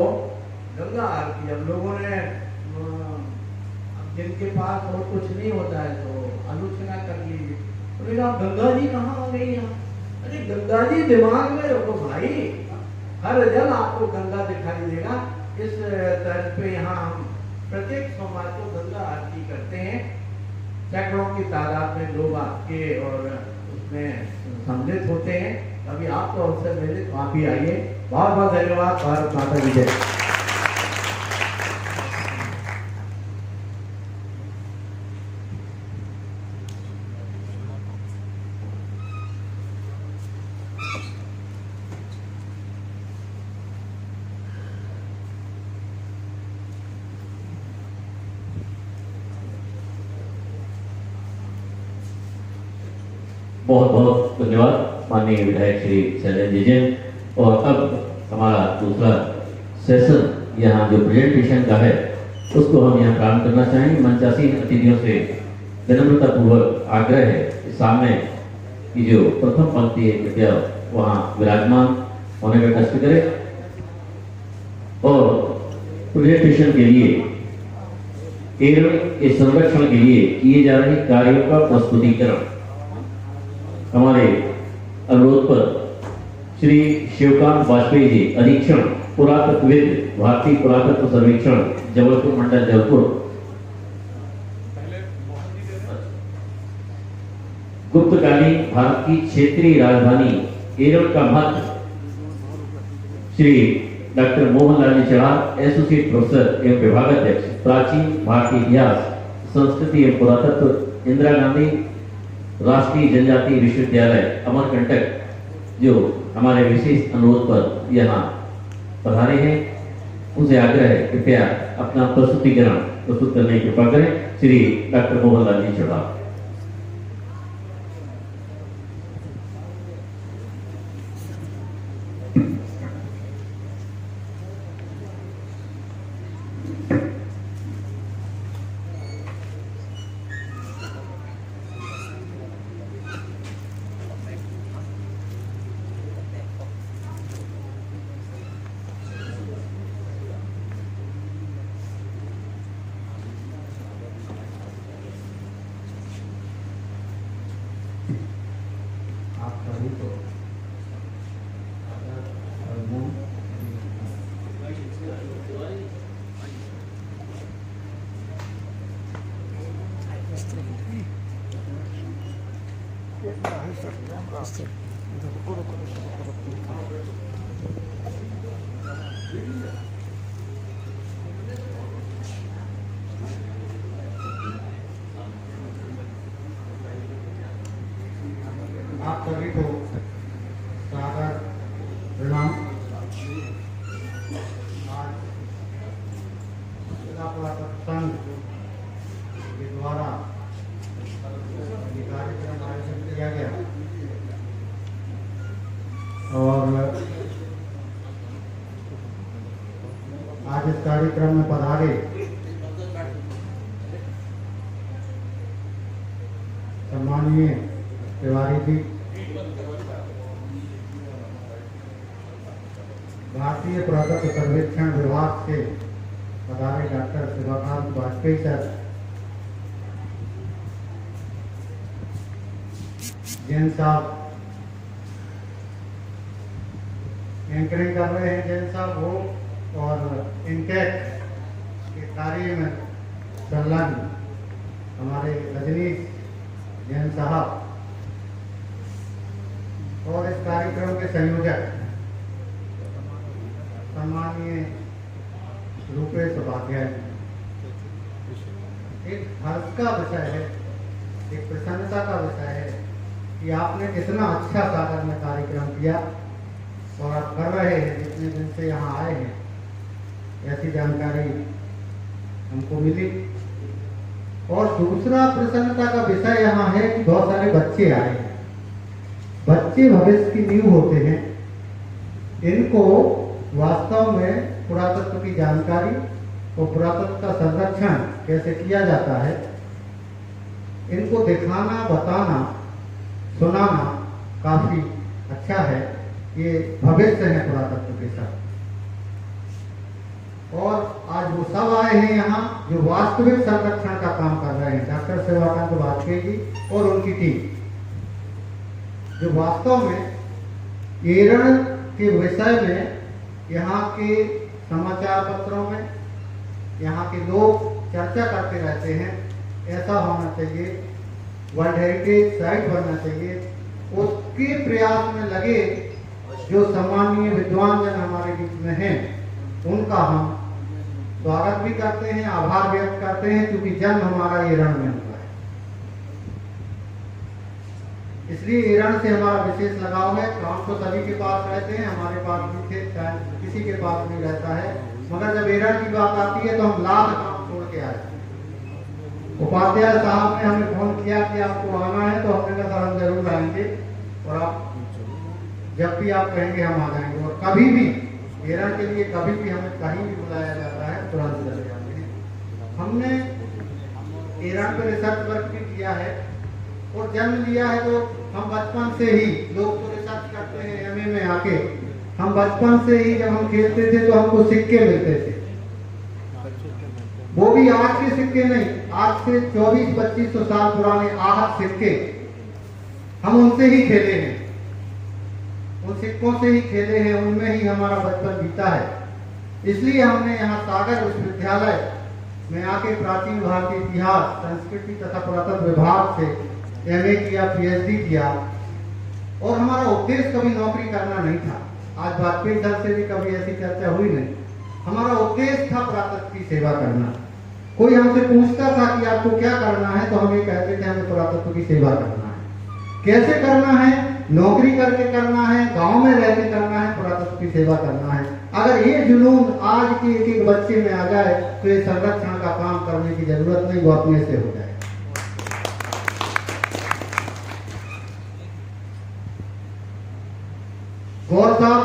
गंगा आरती, अब लोगों ने जिनके पास और कुछ नहीं होता है तो आलोचना कर लीजिए, उन्होंने कहा गंगा जी कहाँ आ गई यहाँ। अरे गंगा जी दिमाग में रखो भाई, हर जन आपको गंगा दिखाई देगा। इस तर्ज पे यहाँ हम प्रत्येक सोमवार को गंगा आरती करते हैं। सैकड़ों की तादाद में लोग आपके और उसमें सम्मिलित होते हैं। अभी आपको अवसर मिले तो आप भी आइए। बहुत बहुत धन्यवाद। भारत माता की जय। बहुत बहुत धन्यवाद माननीय विधायक श्री शैलेंद्र जैन। और अब हमारा दूसरा सेशन यहाँ जो प्रेजेंटेशन का है उसको हम यहाँ प्रारंभ करना चाहेंगे। मंचासीन अतिथियों से विनम्रता पूर्वक आग्रह है कि सामने की जो प्रथम पंक्ति है कृपया वहाँ विराजमान होने का कष्ट करें। और प्रेजेंटेशन के लिए केरल के संरक्षण के लिए किए जा रहे कार्यों का प्रस्तुतिकरण हमारे अनुरोध पर श्री शिवकांत वाजपेयी जी, अधीक्षण पुरातत्वविद, भारतीय पुरातत्व सर्वेक्षण, जबलपुर मंडल, जबलपुर। गुप्तकालीन भारत की क्षेत्रीय राजधानी केरल का महत्व Shri doctor Mohanlal ji चढ़ार, associate professor एवं विभागाध्यक्ष, प्राचीन भारतीय इतिहास, संस्कृति एवं पुरातत्व, इंदिरा गांधी राष्ट्रीय जनजातीय विश्वविद्यालय अमरकंटक, जो हमारे विशेष अनुरोध पर यहाँ पधारे हैं, उनसे आग्रह है कृपया अपना प्रस्तुतिकरण प्रस्तुत करने की कृपा करें। श्री डॉक्टर मोहनलाल जी चढ़ार। आप सभी को आप सभी को सादर प्रणाम। आज जिला पुरातत्व संघ के द्वारा ये कार्यक्रम आयोजित किया गया और आज इस कार्यक्रम में पधारे सम्माननीय तिवारी जी, भारतीय पुरातत्व सर्वेक्षण विभाग से पधारे डॉक्टर शिवकांत वाजपेयी सर, जैन साहब एंकरिंग कर रहे हैं, जैन साहब वो, और इनटेक के कार्य में संलग्न हमारे रजनीश जैन साहब, और इस कार्यक्रम के संयोजक सम्माननीय रूपेश उपाध्याय। एक हर्ष का विषय है, एक प्रसन्नता का विषय है कि आपने इतना अच्छा सागर में कार्यक्रम किया और आप कर रहे हैं। जितने दिन से यहाँ आए हैं ऐसी जानकारी हमको मिली। और दूसरा प्रसन्नता का विषय यहाँ है कि बहुत सारे बच्चे आए हैं। बच्चे भविष्य की नींव होते हैं। इनको वास्तव में पुरातत्व की जानकारी और पुरातत्व का संरक्षण कैसे किया जाता है, इनको दिखाना, बताना, सुनाना काफी अच्छा है। ये भविष्य है पुरातत्व के साथ। और आज वो सब आए हैं यहाँ जो वास्तविक संरक्षण का काम कर रहे हैं, डॉक्टर शिवकांत वाजपेयी जी और उनकी टीम, जो वास्तव में केरल के विषय में यहाँ के समाचार पत्रों में यहाँ के लोग चर्चा करते रहते हैं। ऐसा होना चाहिए, वर्ल्ड हेरिटेज साइट बनना चाहिए। उसके प्रयास में लगे जो सम्माननीय विद्वान जन हमारे बीच में हैं, उनका हम स्वागत भी करते हैं, आभार व्यक्त करते हैं, क्योंकि जन्म हमारा ईरान में हुआ है। इसलिए ईरान से हमारा विशेष लगाव है। काम तो सभी के पास रहते हैं, हमारे पास भी थे, शायद किसी के पास नहीं रहता है, मगर जब ईरान की बात आती है तो हम लाख काम छोड़ के आए। उपाध्याय साहब ने हमें फोन किया कि आपको आना है, तो हमने कहा सर हम जरूर आएंगे और आप जब भी आप कहेंगे हम आ जाएंगे। और कभी भी एरन के लिए कभी भी हमें कहीं भी बुलाया जाता है तुरंत चले जाएंगे। हमने एरन पर रिसर्च वर्क भी किया है और जन्म लिया है, तो हम बचपन से ही, लोग तो रिसर्च करते हैं एमए में आके, हम बचपन से ही जब हम खेलते थे तो हमको सिक्के मिलते थे, वो भी आज के सिक्के नहीं, आज से 24-2500 साल पुराने आहत सिक्के, हम उनसे ही खेले हैं, उन सिक्कों से ही खेले हैं, उनमें ही हमारा बचपन बीता है। इसलिए हमने यहाँ सागर विश्वविद्यालय में आके प्राचीन भारतीय इतिहास, संस्कृति तथा पुरातत्व विभाग से एमए किया, पीएचडी किया। और हमारा उद्देश्य कभी नौकरी करना नहीं था, आज वाजपेयी दल से भी कभी ऐसी चर्चा हुई नहीं। हमारा उद्देश्य था पुरातत्व की सेवा करना। कोई हमसे पूछता था कि आपको क्या करना है, तो हम ये कहते थे हमें पुरातत्व की सेवा करना है। कैसे करना है? नौकरी करके करना है, गांव में रह के करना है, पुरातत्व की सेवा करना है। अगर ये जुनून आज के एक एक बच्चे में आ जाए तो ये संरक्षण का काम करने की जरूरत नहीं, वो अपने से हो जाए। गौर साहब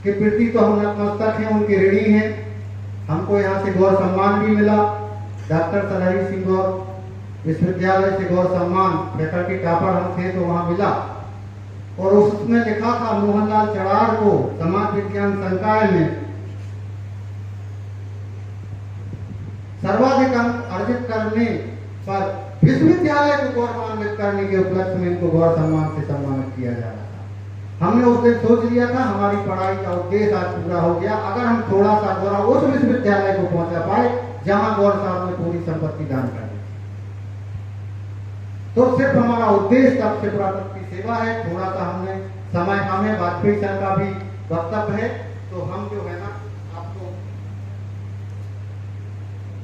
के प्रति तो हम नतमस्तक हैं, उनके ऋणी हैं। हमको यहाँ से गौर सम्मान भी मिला, डॉक्टर सर सिंह गौर विश्वविद्यालय से गौर सम्मान, फैकल्टी टॉपर हम थे तो वहां मिला। और उसमें लिखा था मोहनलाल चड़ार को समाज विज्ञान संकाय में सर्वाधिक अंक अर्जित करने पर विश्वविद्यालय को गौरवान्वित करने के उपलक्ष्य में इनको गौर सम्मान से सम्मानित किया जा रहा था। हमने उस दिन सोच लिया था हमारी पढ़ाई का उद्देश्य आज पूरा हो गया, अगर हम थोड़ा सा गौरव उस विश्वविद्यालय को पहुंचा पाए जहां गौर साहब ने पूरी संपत्ति दान कर दी। तो सिर्फ हमारा उद्देश्य तब से पुरातत्व की सेवा है। थोड़ा सा हमने समय, हमें वाजपेयी सर का भी वक्तव्य है, तो हम जो है ना आपको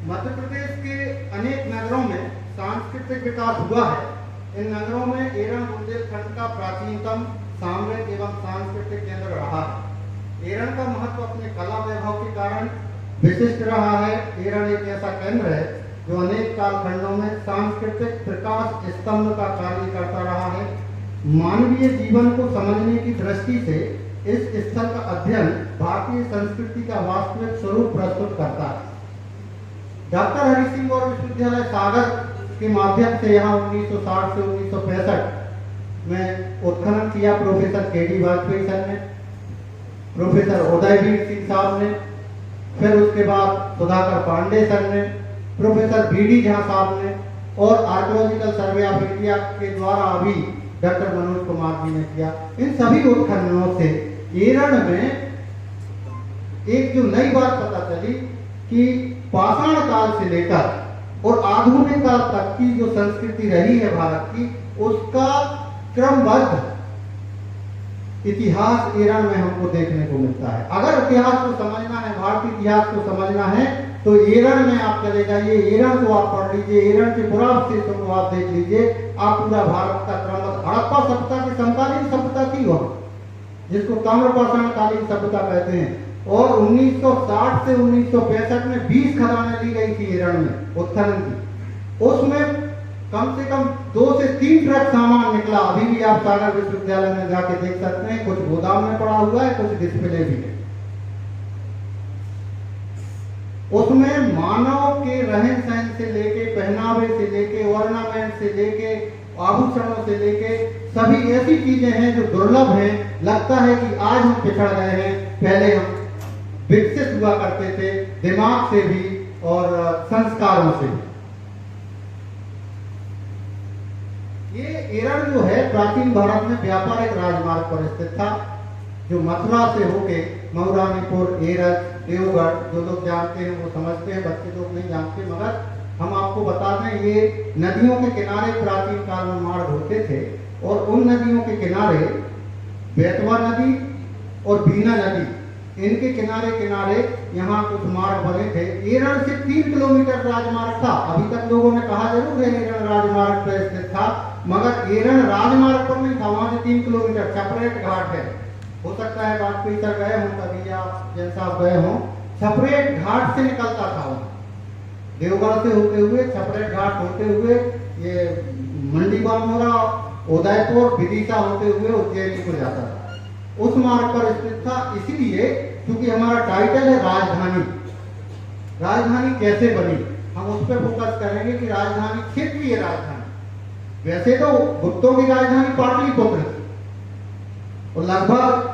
मध्य प्रदेश के अनेक नगरों में सांस्कृतिक विकास हुआ है। इन नगरों में एरन बुंदेलखंड का प्राचीनतम सामरिक एवं सांस्कृतिक केंद्र रहा है। एरन का महत्व अपने कला वैभव के कारण विशिष्ट रहा है। एरन एक ऐसा केंद्र है जो अनेक कालखंडों में सांस्कृतिक प्रकाश स्तंभ का कार्य करता रहा है। मानवीय जीवन को समझने की दृष्टि से इस स्थल का अध्ययन भारतीय संस्कृति का वास्तविक स्वरूप प्रस्तुत करता है। डॉक्टर हरि सिंह गौर विश्वविद्यालय सागर के माध्यम से यहाँ 1960 से 1965 में उत्खनन किया प्रोफेसर केडी वाजपेयी सर ने, प्रोफेसर उदयवीर सिंह साहब ने, फिर उसके बाद सुधाकर पांडे सर ने, प्रोफेसर बीडी झा साहब ने, और आर्कियोलॉजिकल सर्वे ऑफ इंडिया के द्वारा अभी डॉक्टर मनोज कुमार जी ने किया। इन सभी उत्खननों से एरन में एक जो नई बात पता चली कि पाषाण काल से लेकर और आधुनिक काल तक की जो संस्कृति रही है भारत की, उसका क्रमबद्ध इतिहास एरन में हमको देखने को मिलता है। अगर इतिहास को समझना है, भारतीय इतिहास को समझना है, तो एरन में आप चले जाइए, एरन को आप पढ़ लीजिए, एरन के पुरावशेषों को आप देख लीजिए, आप पूरा भारत का क्रमबद्ध हड़प्पा सभ्यता की समकालीन सभ्यता थी वहां, जिसको ताम्रपाषाण कालीन सभ्यता कहते हैं। और 1960 से 1965 में 20 खदानें ली गई थी एरन में उत्खनन की। उसमें कम से कम 2 से 3 ट्रक सामान निकला। अभी भी आप सागर विश्वविद्यालय में जाके देख सकते हैं, कुछ गोदाम में पड़ा हुआ है, कुछ डिस्प्ले भी है। उसमें मानव के रहन सहन से लेके, पहनावे से लेके, ऑर्नामेंट से लेके, आभूषणों से लेके सभी ऐसी चीजें हैं जो दुर्लभ हैं। लगता है कि आज हम पिछड़ गए हैं, पहले हम विकसित हुआ करते थे, दिमाग से भी और संस्कारों से भी। ये एरन जो है प्राचीन भारत में व्यापारिक राजमार्ग पर स्थित था, जो मथुरा से होके मऊरानीपुर, एरच, देवगढ़, जो लोग जानते हैं वो समझते हैं, बच्चे लोग नहीं जानते, मगर हम आपको बता दें ये नदियों के किनारे प्राचीन काल में मार्ग होते थे। और उन नदियों के किनारे बेतवा नदी और बीना नदी, इनके किनारे किनारे यहाँ कुछ मार्ग बने थे। एरन से 3 किलोमीटर राजमार्ग था। अभी तक लोगों ने कहा जरूर है एरन राजमार्ग पर स्थित था, मगर एरन राजमार्ग पर नहीं था। वहां से 3 किलोमीटर सेपरेट घाट है। हो सकता है वाजपेयी सर गए हों कभी या जैन साहब गए हों, सेपरेट घाट से निकलता था वहां। देवगढ़ से होते हुए छपरे घाट होते हुए ये मंडी बामोरा, उदयपुर, विदिशा होते हुए उज्जैन को जाता था। उस मार्ग पर स्थित था, इसलिए क्योंकि हमारा टाइटल है राजधानी। राजधानी कैसे बनी, हम उस पर फोकस करेंगे कि राजधानी क्षेत्रीय राजधानी। वैसे तो गुप्तों की राजधानी पाटलिपुत्र थी और लगभग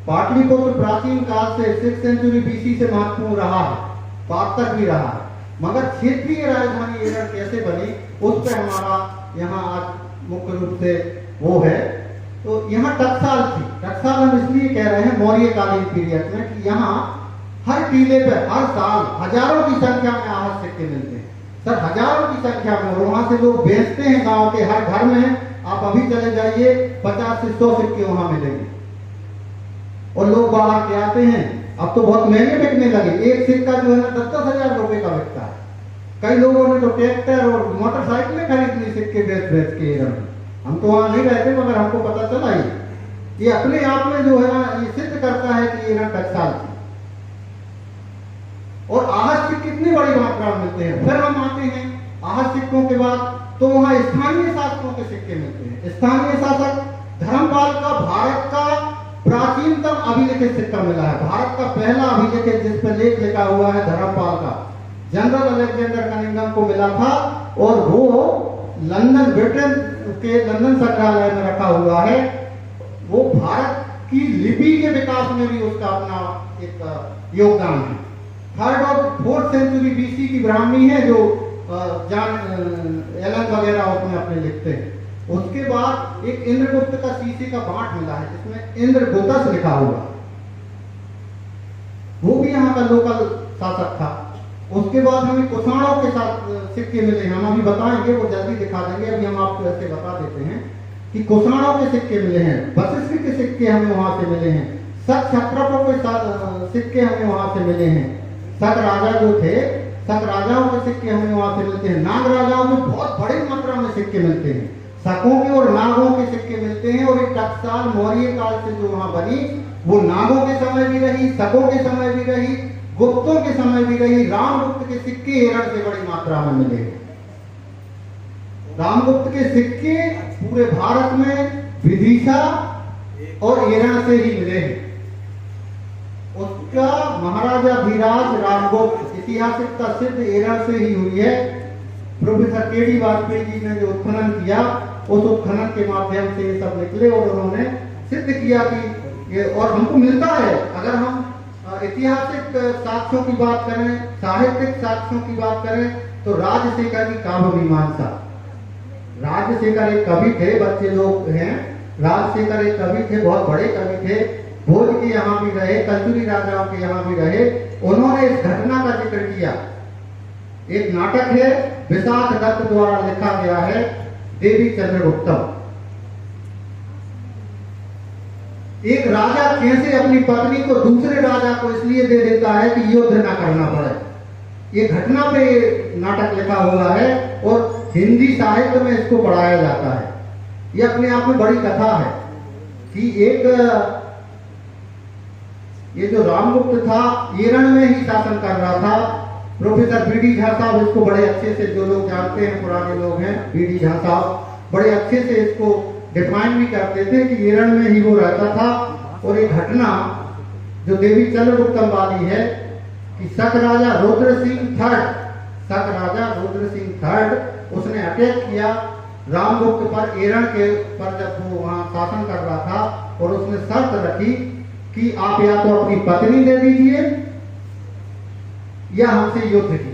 पाटलिपुत्र प्राचीन काल से 6th सेंचुरी BC से महत्वपूर्ण रहा है, बाद तक भी रहा है। मगर क्षेत्रीय राजधानी एरन कैसे बनी, उस पर हमारा यहाँ आज मुख्य रूप से वो है। तो यहाँ टकसाल थी। टकसाल हम इसलिए कह रहे हैं मौर्यकालीन पीरियड में कि यहाँ हर टीले पे हर साल हजारों की संख्या में आहत सिक्के मिलते हैं सर, हजारों की संख्या में। और वहां से लोग बेचते हैं गांव के हर घर में। आप अभी चले जाइए 50 से 100 सिक्के वहां मिलेंगे और लोग बाहर के आते हैं। अब तो बहुत महंगे बिकने लगे, एक सिक्का जो है ना 10-10 हजार रुपए का बिकता है। कई लोगों ने तो ट्रैक्टर और मोटरसाइकिलें खरीद ली सिक्के बेच बेच के एरन। हम तो वहां नहीं रहते मगर हमको पता चला ये अपने आप में जो है ना ये सिद्ध करता है कि एरन टकसाल थी। और आहत सिक्के कितनी बड़ी मात्रा में मिलते हैं। फिर हम आते हैं आहत सिक्कों के बाद तो वहां स्थानीय शासकों के सिक्के मिलते हैं। स्थानीय शासक धर्मपाल का भारत का प्राचीनतम अभिलिखित सिक्का मिला है। भारत का पहला अभिलिखित जिस पर लेख लिखा हुआ है धर्मपाल का, जनरल अलेक्जेंडर कनिंघम को मिला था और वो लंदन, ब्रिटेन के लंदन संग्रहालय में रखा हुआ है। वो भारत की लिपि के विकास में भी उसका अपना एक योगदान है। 3rd और 4th सेंचुरी BC की ब्राह्मी है जो जॉन एलन वगैरह उसमें अपने लिखते हैं। उसके बाद एक इंद्रगुप्त का शीशे का बांट मिला है जिसमें इंद्रगुप्तस लिखा हुआ, वो भी यहाँ का लोकल शासक था। उसके बाद हमें कुषाणों के साथ सिक्के मिले हैं, हम अभी बताएंगे, वो जल्दी दिखा देंगे। अभी हम आपको ऐसे बता देते हैं कि कुषाणों के सिक्के मिले हैं, वशिष्ठ के सिक्के हमें वहां से मिले हैं, शक क्षत्रपों के साथ सिक्के हमें वहां से मिले हैं। शक राजा जो थे, शक राजाओं के सिक्के हमें वहां से मिलते हैं। नाग राजाओं में बहुत बड़ी मात्रा में सिक्के मिलते हैं। शकों के और नागों के सिक्के मिलते हैं। और एक टकसाल मौर्य काल से जो वहां बनी वो नागों के समय भी रही, शकों के समय भी रही, गुप्तों के समय भी रही। रामगुप्त के सिक्के एरन से बड़ी मात्रा में मिले। रामगुप्त के सिक्के पूरे भारत में विदिशा और एरन से ही मिले हैं। उसका महाराजा धीराज रामगुप्त ऐतिहासिकता सिद्ध एरन से ही हुई है। प्रोफेसर KD वाजपेयी जी ने जो उत्खनन किया, उस उत्खनन के माध्यम से ये सब निकले और उन्होंने सिद्ध किया कि ये, और हमको मिलता है। अगर हम ऐतिहासिक साक्ष्यों की बात करें, साहित्यिक साक्ष्यों की बात करें, तो राजशेखर की काव्य मीमांसा, राजशेखर एक कवि थे, बच्चे लोग हैं, राजशेखर एक कवि थे, बहुत बड़े कवि थे, भोज के यहाँ भी रहे, कलचुरी राजाओं के यहाँ भी रहे। उन्होंने इस घटना का जिक्र किया। एक नाटक है, विशाख दत्त द्वारा लिखा गया है, देवी चंद्रगुप्तम। एक राजा कैसे अपनी पत्नी को दूसरे राजा को इसलिए दे देता है कि युद्ध ना करना पड़े। ये घटना पे नाटक लिखा हुआ है और हिंदी साहित्य में इसको पढ़ाया जाता है। ये अपने आप में बड़ी कथा है कि एक ये जो रामगुप्त था एरन में ही शासन कर रहा था। प्रोफेसर BD झा साहब इसको बड़े अच्छे से, जो लोग जानते हैं पुराने लोग हैं, BD झा साहब बड़े अच्छे से इसको डिफाइन भी करते थे कि एरन में ही वो रहता था। और एक घटना जो देवी चंद्रगुप्तम वाली है कि शक राजा रुद्र सिंह थर्ड उसने अटैक किया रामगुप्त पर एरन के पर जब वो वहां शासन कर रहा था। और उसने शर्त रखी कि आप या तो अपनी पत्नी दे दीजिए या हमसे युद्ध कीजिए।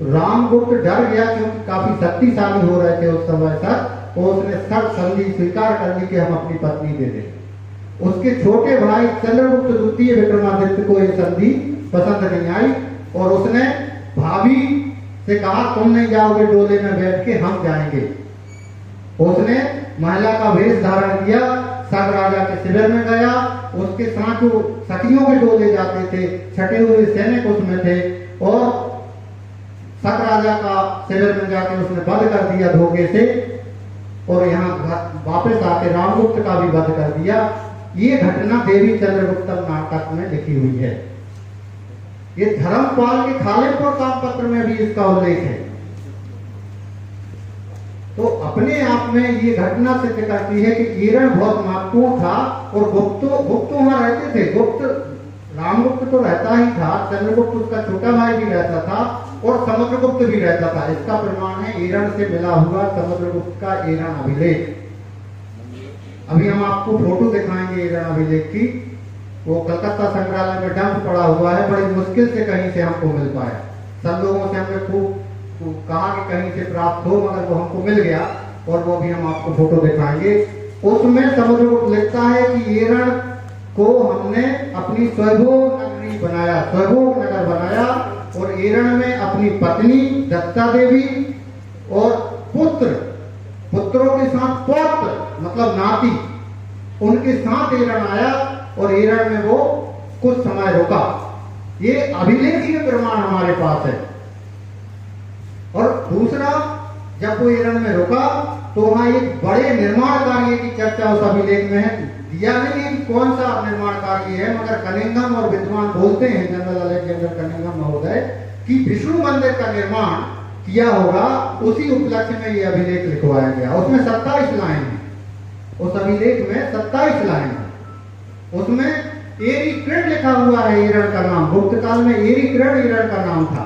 रामगुप्त डर गया क्योंकि काफी शक्तिशाली हो रहे थे उस समय तक, और उसने शर्त संधि स्वीकार कर ली कि हम अपनी पत्नी दे दें। उसके छोटे भाई चंद्रगुप्त द्वितीय विक्रमादित्य को यह संधि पसंद नहीं आई और उसने भाभी से कहा तुम नहीं जाओगे डोले में बैठ के, हम जाएंगे। उसने महिला का वेश धारण किया, शक राजा के शिविर में गया। उसके साथ जो सखियों के डोले जाते थे, छटे हुए सैनिक उसमें थे, और शक राजा का शिविर में जाके उसने वध कर दिया धोखे से। और यहाँ वापस आके रामगुप्त का भी वध कर दिया। ये घटना देवी चंद्रगुप्तम नाटक में लिखी हुई है। ये धर्मपाल के खालिमपुर तामपत्र में भी इसका उल्लेख है। तो अपने आप में ये घटना सिद्ध करती है कि ईरण बहुत महत्वपूर्ण था और गुप्त वहां रहते थे। गुप्त, रामगुप्त तो रहता ही था, चंद्रगुप्त उसका छोटा भाई भी रहता था और समुद्रगुप्त भी रहता था। इसका प्रमाण है ईरण से मिला हुआ समुद्रगुप्त का ईरण अभिलेख। अभी हम आपको फोटो दिखाएंगे ईरण अभिलेख की। वो कलकत्ता संग्रहालय में डंप पड़ा हुआ है, बड़ी मुश्किल से कहीं से हमको मिल पाया। सब लोगों से हमने खूब कहा कि कहीं से प्राप्त हो, मगर वो हमको मिल गया और वो भी हम आपको फोटो दिखाएंगे। उसमें समुद्रगुप्त लिखता है कि ईरण को हमने अपनी स्वयंभोग नगरी बनाया, स्वयंभोग नगर बनाया और ईरण में अपनी पत्नी दत्ता देवी और पुत्रों के साथ पौत्र मतलब नाती, उनके साथ ईरण आया और ईरण में वो कुछ समय रुका। ये अभिलेखीय प्रमाण हमारे पास है। और दूसरा, जब वो ईरण में रुका तो वहां एक बड़े निर्माण कार्य की चर्चा उस अभिलेख में है। दिया नहीं है कि कौन सा निर्माण कार्य है, मगर कनिंघम और विद्वान बोलते हैं, जनरल अलेक्जेंडर कनिंघम महोदय, कि विष्णु मंदिर का निर्माण किया होगा। उसी उपलक्ष्य में ये अभिलेख लिखवाया गया। उसमें 27 लाइन है, उस अभिलेख में 27 लाइन है। उसमें एरीकृण लिखा हुआ है ईरण का नाम। गुप्त काल में एरीकृण ईरण का नाम था।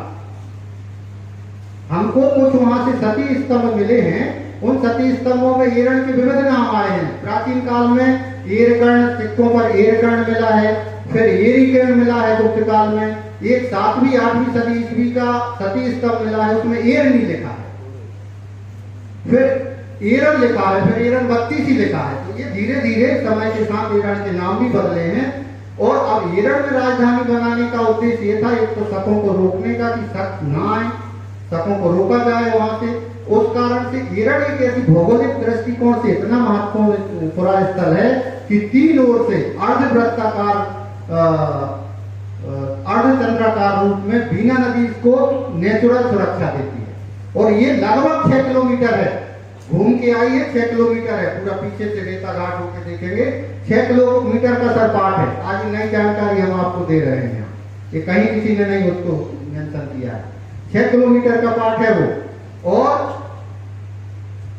हमको कुछ वहां से सती स्तंभ मिले हैं, उन सती स्तंभों में ईरण के विविध नाम आए हैं। प्राचीन काल में एरकर्ण, सिक्कों पर एरकर्ण मिला है, फिर एरीकर्ण मिला है गुप्त काल में। एक 7वीं 8वीं सदी ईस्वी का सती स्तंभ मिला है, उसमें एरनी लिखा है, फिर एरन लिखा है, फिर एरन 32 लिखा है। तो ये धीरे धीरे समय के साथ ईरान के नाम भी बदले हैं। और अब ईरान में राजधानी बनाने का उद्देश्य ये था, एक तो शकों को रोकने का कि शक ना आए, शकों को रोका जाए वहां से। उस कारण से ईरान एक ऐसी भौगोलिक दृष्टिकोण से इतना महत्वपूर्ण पुरा स्थल है कि 3 ओर से अर्धवृत्ताकार अर्धचंद्राकार रूप में बीना नदी को नेचुरल सुरक्षा देती है। और ये लगभग 6 किलोमीटर है, घूम के आई है, 6 किलोमीटर है, पूरा पीछे से रेता घाट होकर देखेंगे 6 किलोमीटर का सरपाट है। आज नई जानकारी हम आपको दे रहे हैं, ये कहीं किसी ने नहीं उसको मेंशन किया है। 6 किलोमीटर का पाठ है वो। और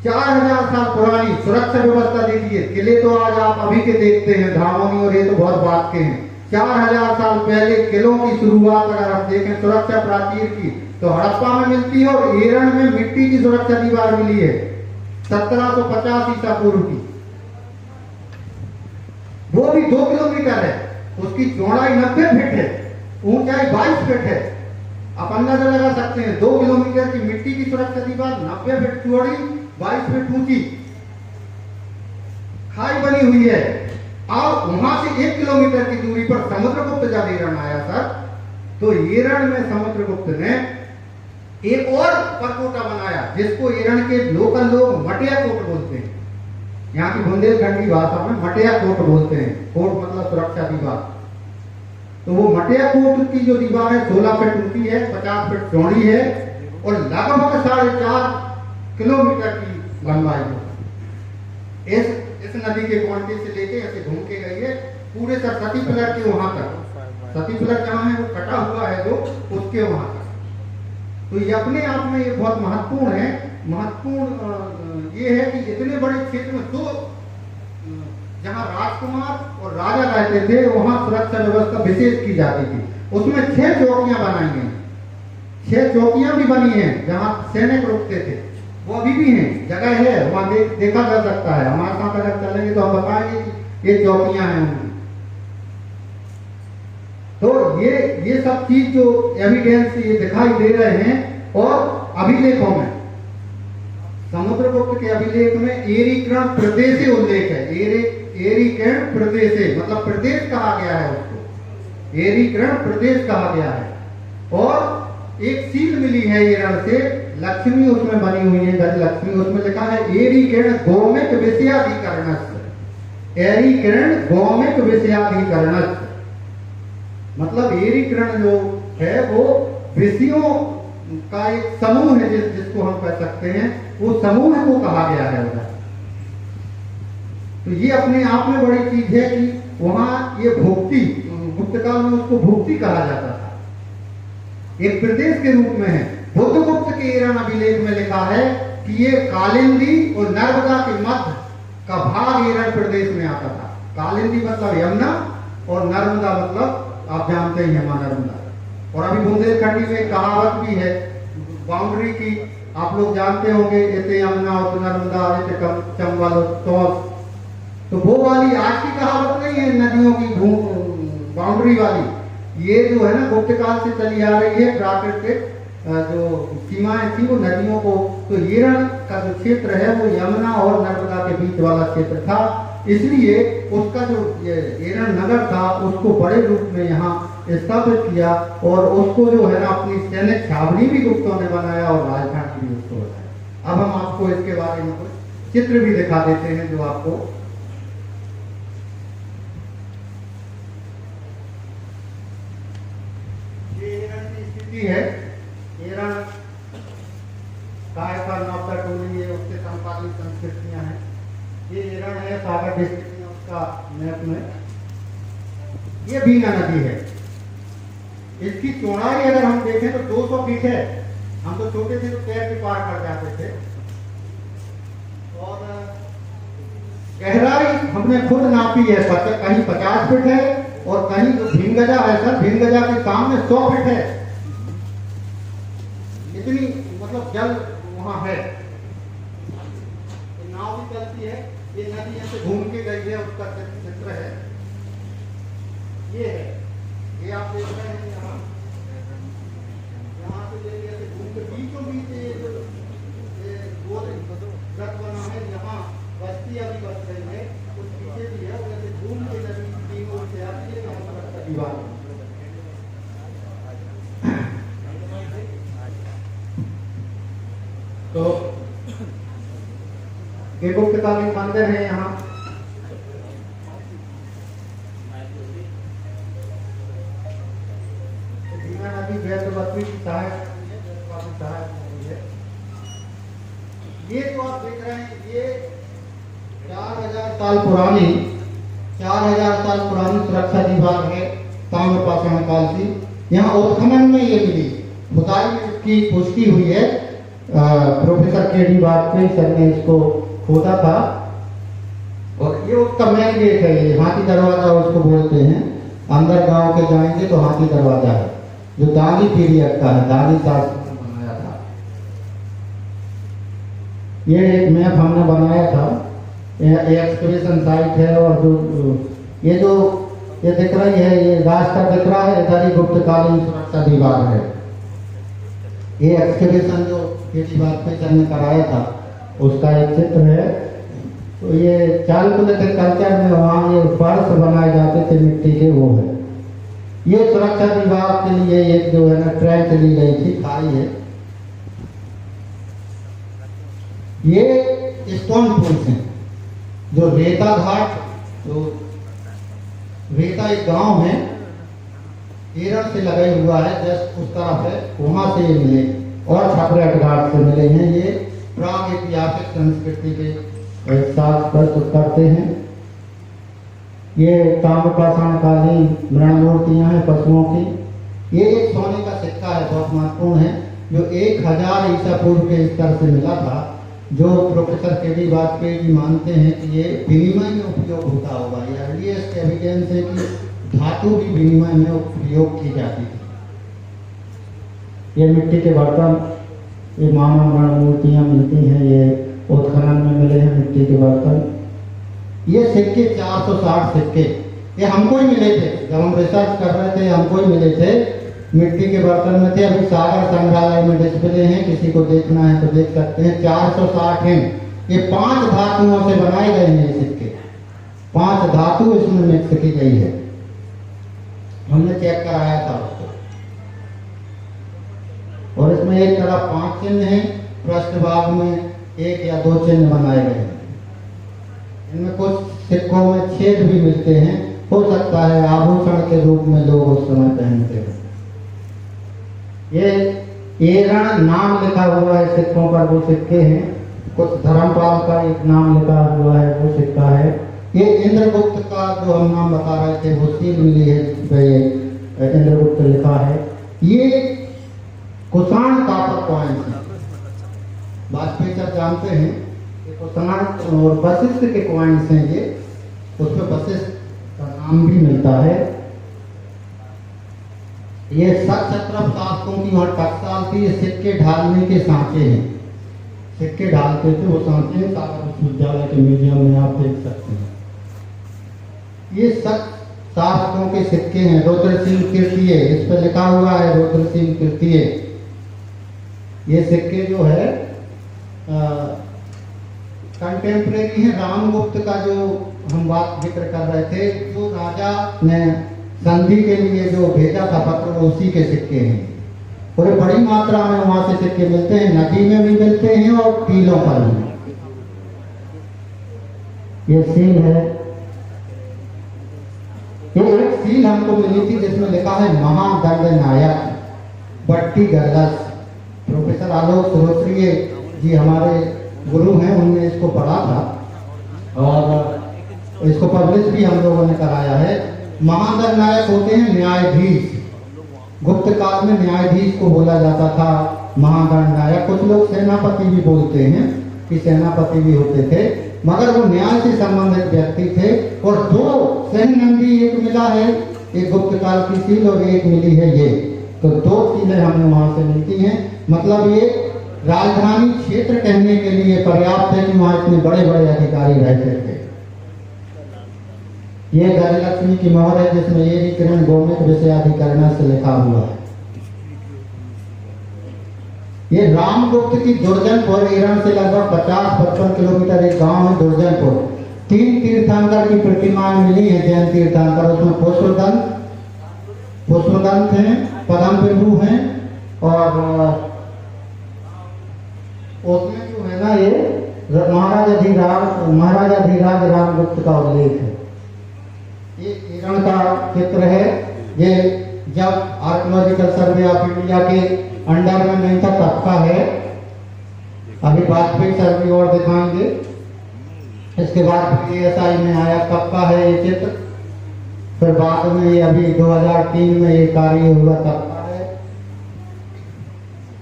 4000 साल पुरानी सुरक्षा व्यवस्था देखिए। किले तो आज आप अभी के देखते हैं धामोनी, और ये तो बहुत बात के हैं। 4000 साल पहले किलों की शुरुआत अगर हम देखें सुरक्षा प्राचीर की, तो हड़प्पा में मिलती है और ईरान में मिट्टी की सुरक्षा दीवार मिली है 1750 ईसा पूर्व की। वो भी 2 किलोमीटर है, उसकी चौड़ाई 90 फीट है, ऊंचाई 22 फीट है। आप अंदाजा लगा सकते हैं 2 किलोमीटर की मिट्टी की सुरक्षा दीवार, 90 फीट चौड़ी, 22 फीट ऊंची, खाई बनी हुई है। और वहां से 1 किलोमीटर की दूरी पर समुद्रगुप्त जब ईरान आया सर, तो ईरान में समुद्रगुप्त ने एक और परकोटा बनाया, जिसको ईरान के लोकल लोग मटिया कोट बोलते हैं। यहाँ की बुंदेलखंडी भाषा में मटिया कोट बोलते हैं। कोट मतलब सुरक्षा दीवार। तो वो मटिया कोट की जो दीवार है 16 फीट ऊंची है, 50 फीट चौड़ी है और लगभग 4.5 किलोमीटर की लंबाई है। इस नदी के कांटे से लेके ऐसे घूम के गई है पूरे सर सती पिलर के वहां तक। सती पिलर जहां है वो कटा हुआ है जो, उसके वहां तक। तो ये अपने आप में ये बहुत महत्वपूर्ण है। महत्वपूर्ण ये है कि इतने बड़े क्षेत्र में 2 जहां राजकुमार और राजा रहते थे, वहां सुरक्षा व्यवस्था विशेष की जाती थी। उसमें 6 चौकियां बनाई गई, 6 चौकियां भी बनी हैं जहां सैनिक रुकते थे। वो अभी भी हैं, जगह है वहां देखा जा सकता है। हमारे साथ अगर चलेंगे तो हम बताएंगे कि ये चौकियां हैं उनकी। तो ये सब चीज जो एविडेंस ये दिखाई दे रहे हैं। और अभिलेखों में समुद्रगुप्त के अभिलेख में एरीकर्ण प्रदेश उल्लेख है। एरीकर्ण प्रदेश मतलब प्रदेश कहा गया है उसको, एरीकर्ण प्रदेश कहा गया है। और एक सील मिली है ईरान से, लक्ष्मी उसमें बनी हुई है, गज लक्ष्मी, उसमें लिखा है एरीकर्ण गौमिक विषयाधिकरणस्य। एरीकर्ण गौमिक विषयाधिकरणस्य मतलब एरीकर्ण जो है वो विषयों का एक समूह है, जिसको हम कह सकते हैं, वो समूह को कहा गया है उधर। तो ये अपने आप में बड़ी चीज है कि वहां ये भुक्ति, गुप्त काल में उसको भुक्ति कहा जाता था। एक प्रदेश के रूप में है। बुद्धगुप्त के ईरान अभिलेख में लिखा है कि ये कालिंदी और नर्मदा के मध्य का भाग ईरान प्रदेश में आता था। कालिंदी मतलब यमुना और नर्मदा मतलब आप जानते ही हैं मां नर्मदा। और अभी बुंदेलखंडी में कहावत भी है बाउंड्री की, आप लोग जानते होंगे, इतने यमुना और नर्मदा इतने चंबल तो वो वाली आज की कहावत नहीं है नदियों की बाउंड्री वाली। ये जो है ना गुप्त काल से चली आ रही है प्राकृतिक जो सीमाएं थी वो नदियों को। तो ईरान का जो क्षेत्र है वो यमुना और नर्मदा के बीच वाला क्षेत्र था, इसलिए उसका जो ईरान नगर था उसको बड़े रूप में यहाँ स्थापित किया और उसको जो है ना अपनी सैनिक छावनी भी गुप्तों ने बनाया और राजधानी भी उसको बनाया। अब हम आपको इसके बारे में कुछ चित्र भी दिखा देते हैं जो आपको है। ईरान कायका नौका टोली ये उसके समकालीन संस्कृतियां हैं। ये ईरान है सागर डिस्ट्रिक्ट में उसका मैप में। ये बीना नदी है। इसकी चौड़ाई अगर हम देखें तो 200 फीट है। हम तो छोटे थे तो पैर के पार कर जाते थे। और गहराई हमने खुद नापी है, कहीं 50 फीट है और कहीं जो भीमगजा है सर, भीमगजा के सामने 100 फीट है। इतनी मतलब जल वहां है। नाव भी चलती है। ये नदी ऐसे घूम के गई है, उसका चित्र है। ये है, ये आप देख रहे हैं यहाँ से लेके ऐसे घूम के बीचों बीच ये जो गोल रथ बना है, यहाँ बस्ती अभी बस रही है, उस पीछे भी है। वैसे घूम के नदी तीन ओर से आती है, यहाँ पर दीवार तो ये गुप्तकालीन मंदिर है यहाँ। नदी वैष्णवी की सहायक है। ये तो आप देख रहे हैं, ये 4000 साल पुरानी सुरक्षा दीवार है ताम्रपाषाण काल की। यहाँ उत्खनन में ये मिली, खुदाई में इसकी पुष्टि हुई है। Professor KD. वाजपेयी सर ने इसको खोदा था। और ये उसका मेन गेट है, ये हाथी दरवाजा उसको बोलते हैं। अंदर गांव के जाएंगे तो हाथी दरवाजा है, जो दानी पीरियड का है, दानी शासक ने बनाया था। ये एक मैप हमने बनाया था, एक्सकवेशन साइट है। और ये दिख रही है, ये रास्ता दिख रहा है, इधर ही गुप्तकालीन सुरक्षा दीवार है। ये एक्सकवेशन जो के.डी. वाजपेयी सर ने कराया था उसका एक चित्र है। तो ये चालुक्य के कल्चर में वहाँ ये फर्श बनाए जाते थे मिट्टी के, वो है। ये सुरक्षा दीवार के लिए एक जो है ना ट्रेंच ली गई थी, खाई है। ये स्टोन पुल्स हैं जो रेता घाट, जो रेता एक गांव है ईरान से लगा हुआ है, जस्ट उस तरफ है, वहां से ये मिले और छपरेट घाट से मिले हैं। ये प्राग ऐतिहासिक संस्कृति के साथ प्रस्तुत करते हैं। ये ताम्रपाषाण कालीन मृण मूर्तियां हैं पशुओं की। ये एक सोने का सिक्का है, बहुत महत्वपूर्ण है, जो 1000 ईसा पूर्व के स्तर से मिला था, जो प्रोफेसर के.डी. वाजपेयी जी मानते हैं कि ये विनिमय में उपयोग होता होगा। ये अर्लीस्ट एविडेंस है कि धातु भी विनिमय में उपयोग की जाती थी। ये मिट्टी के बर्तन, ये मानव मृण मूर्तियाँ मिलती हैं, ये उत्खनन में मिले हैं मिट्टी के बर्तन। ये सिक्के 460 सिक्के ये हमको ही मिले थे, जब हम रिसर्च कर रहे थे हमको ही मिले थे, मिट्टी के बर्तन में थे। अभी सागर संग्रहालय में डिस्प्ले हैं, किसी को देखना है तो देख सकते हैं। 460 हैं। ये 5 धातुओं से बनाए गए हैं ये सिक्के, 5 धातु इसमें मिक्स की गई है। हमने चेक कराया था उसको। और इसमें एक तरफ 5 चिन्ह हैं, पृष्ठभाग में 1 या 2 चिन्ह बनाए गए हैं। इनमें कुछ सिक्कों में छेद भी मिलते हैं, हो सकता है आभूषण के रूप में लोग उस समय पहनते हैं। ये ईरान नाम लिखा हुआ है सिक्कों पर, वो सिक्के हैं। कुछ धर्मपाल का एक नाम लिखा हुआ है, वो सिक्का है। ये इंद्रगुप्त का जो हम नाम बता रहे थे वो सील मिली है, जिस पे इंद्रगुप्त लिखा है। ये कुषाण तापर कॉइन्स हैं। वाजपेयी सर जानते हैं कि कुषाण और वशिष्ठ के कॉइन्स हैं ये, उसमें वशिष्ठ का नाम भी मिलता है। ये सक्षत्रप शासकों की वहाँ टकसाल थी। ये सिक्के ढालने के सांचे हैं, सिक्के ढालते थे वो सांचे सागर विश्वविद्यालय के म्यूजियम में आप देख सकते हैं। ये सब शासकों के सिक्के हैं। रुद्र सिंह कीर्तिये, इस पर लिखा हुआ है रुद्र सिंह कीर्तिये। ये सिक्के जो है कंटेम्प्रेरी है रामगुप्त का, जो हम बात जिक्र कर रहे थे, जो राजा ने संधि के लिए जो भेजा था पत्र, उसी के सिक्के हैं। और बड़ी मात्रा में वहां से सिक्के मिलते हैं, नदी में भी मिलते हैं और टीलों पर भी। ये सील है, ये एक सील हमको मिली थी जिसमें लिखा है महादंडनायक बट्टी गल्लस। प्रोफेसर आलोक श्रोत्रिय जी हमारे गुरु हैं, उनने इसको पढ़ा था और इसको पब्लिश भी हम लोगों ने कराया है। महादंडनायक होते हैं न्यायाधीश। गुप्त काल में न्यायाधीश को बोला जाता था महादंडनायक। कुछ लोग सेनापति भी बोलते हैं कि सेनापति भी होते थे, मगर वो न्याय से संबंधित व्यक्ति थे। और दो सेननंदी एक मिला है, एक गुप्त काल की सील और एक मिली है ये, तो दो सीलें हमें वहां से मिलती हैं। मतलब ये राजधानी क्षेत्र कहने के लिए पर्याप्त है कि वहां इतने बड़े बड़े अधिकारी रहते थे। ये गजलक्ष्मी की मोहर है जिसमें ये किरण गोमित विषयाधिकरण से लिखा हुआ है। ये रामगुप्त की दुर्जनपुर ईरान से लगभग 50-55 किलोमीटर एक गांव है दुर्जनपुर। 3 तीर्थंकर की प्रतिमाएं मिली है, जैन तीर्थंकर। उसमें पुष्पदंत हैं, पदम बिंदु हैं और उसमें जो है ना ये महाराजा धीराज रामगुप्त का उल्लेख है। ये ईरान का चित्र है। ये जब आर्कियोलॉजिकल सर्वे ऑफ इंडिया के अंडर में नहीं था तब का है। अभी वाजपेयी सर्वे और दिखाएंगे। इसके बाद PSI में आया कब का है ये चित्र। फिर बाद में ये अभी 2003 में ये कार्य हुआ तब का है।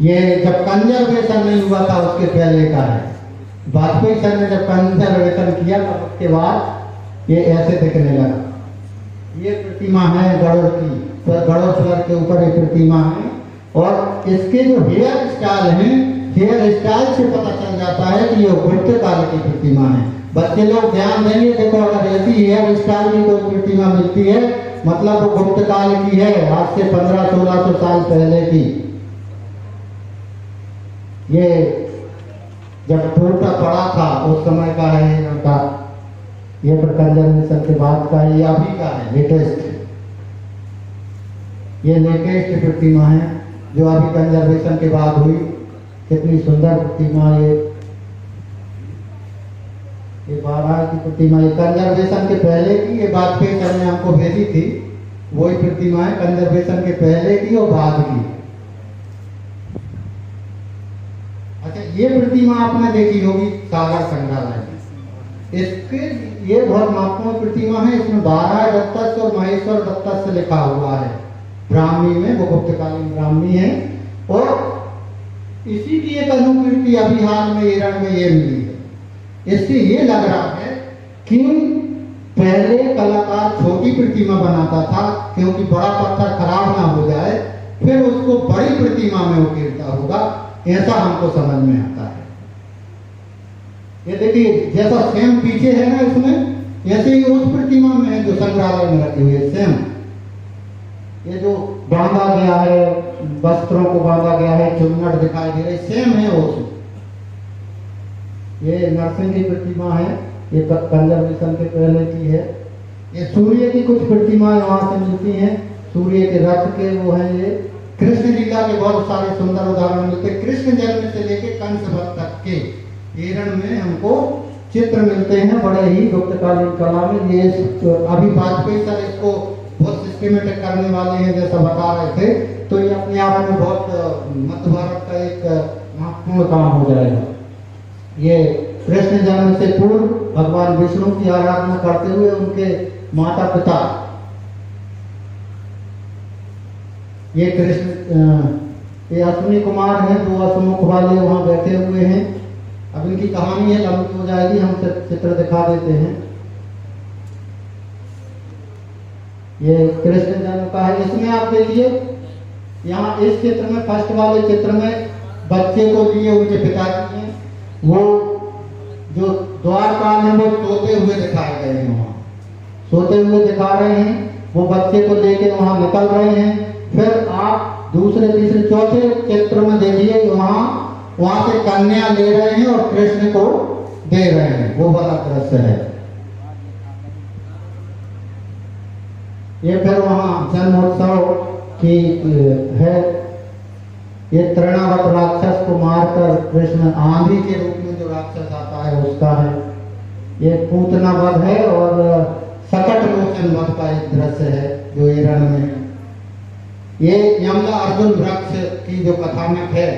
ये जब कंजर्वेशन नहीं हुआ था उसके पहले का है। वाजपेयी सर ने जब कंजर्वेशन किया तब उसके बाद ये ऐसे दिखने लगा। ये प्रतिमा है गरुड़ की, तो गरुड़ फ्लर के ऊपर एक प्रतिमा है। और इसके जो हेयर स्टाइल हैं, हेयर स्टाइल से पता चल जाता है कि ये गुप्त काल की प्रतिमा है। बच्चे लोग ध्यान देंगे, देखो अगर ऐसी हेयर स्टाइल की कोई प्रतिमा मिलती है मतलब वो गुप्त काल की है, आज से 1500-1600 साल पहले की। ये जब टूटा पड़ा था उस समय का है इनका। ये कंजर्वेशन के बाद का, ये अभी का है लेटेस्ट। ये लेटेस्ट प्रतिमा है जो अभी कंजर्वेशन के बाद हुई। कितनी सुंदर प्रतिमा ये 12 की प्रतिमा। ये कंजर्वेशन के पहले की, ये वाजपेयी सर ने हमको भेजी थी। वही प्रतिमा है कंजर्वेशन के पहले की और बाद की। अच्छा, ये प्रतिमा आपने देखी होगी सागर संग्रहालय में। इसके ये बहुत महत्वपूर्ण प्रतिमा है। इसमें 12 दत्तस और महेश्वर दत्तस से लिखा हुआ है ब्राह्मी में, वो गुप्तकालीन ब्राह्मी है। और इसी की एक अनुकृति अभी हाल में ईरान में ये मिली है। इससे ये लग रहा है कि पहले कलाकार छोटी प्रतिमा बनाता था क्योंकि बड़ा पत्थर खराब ना हो जाए, फिर उसको बड़ी प्रतिमा में उकेरता होगा, ऐसा हमको समझ में आता है। ये देखिए जैसा सेम पीछे है ना इसमें, ऐसे ही उस प्रतिमा में है जो संग्रहालय में रखी हुई है सेम। ये जो बांधा गया है, वस्त्रों को बांधा गया है, चुन्नट दिखाई दे रही, सेम है उसमें। ये नरसिंह की प्रतिमा है, ये कंजर्वेशन के पहले की है। ये सूर्य की कुछ प्रतिमाएं वहां से मिलती हैं, सूर्य के रथ के वो है। ये कृष्ण लीला के बहुत सारे सुंदर उदाहरण मिलते हैं। कृष्ण जन्म से लेके कंस वध तक के ईरान में हमको चित्र मिलते हैं बड़े ही गुप्तकालीन कला में। ये अभी वाजपेयी सर इसको बहुत सिस्टमेटिक करने वाले हैं जैसा बता रहे थे, तो ये अपने आप में बहुत मध्य भारत का एक महत्वपूर्ण काम हो जाएगा। ये कृष्ण जन्म से पूर्व भगवान विष्णु की आराधना करते हुए उनके माता पिता, ये कृष्ण ये अश्विनी कुमार हैं, जो अश्वमुख वाले वहाँ बैठे हुए हैं। अब इनकी कहानी है, लंबी हो जाएगी, हम चित्र दिखा देते हैं। ये कृष्ण जन्म का है। इसमें आप देखिए, यहाँ इस चित्र में, फर्स्ट वाले चित्र में बच्चे को लिए उनके पिताजी हैं, वो जो द्वारपाल हैं वो सोते हुए दिखाए गए हैं। वहाँ सोते हुए दिखा रहे हैं, वो बच्चे को लेके वहाँ निकल रहे हैं। फिर आप दूसरे तीसरे चौथे चित्र में देखिए, वहाँ से कन्या ले रहे हैं और कृष्ण को दे रहे हैं, वो वाला दृश्य है। ये फिर वहाँ जन्मोत्सव की है। ये तृणावत राक्षस को मारकर कृष्ण आंधी के रूप में जो राक्षस आता है उसका है। ये पूतना वध है और सकट मोचन वध का एक दृश्य है जो ये रण में है। ये यमला अर्जुन वृक्ष की जो कथानक है,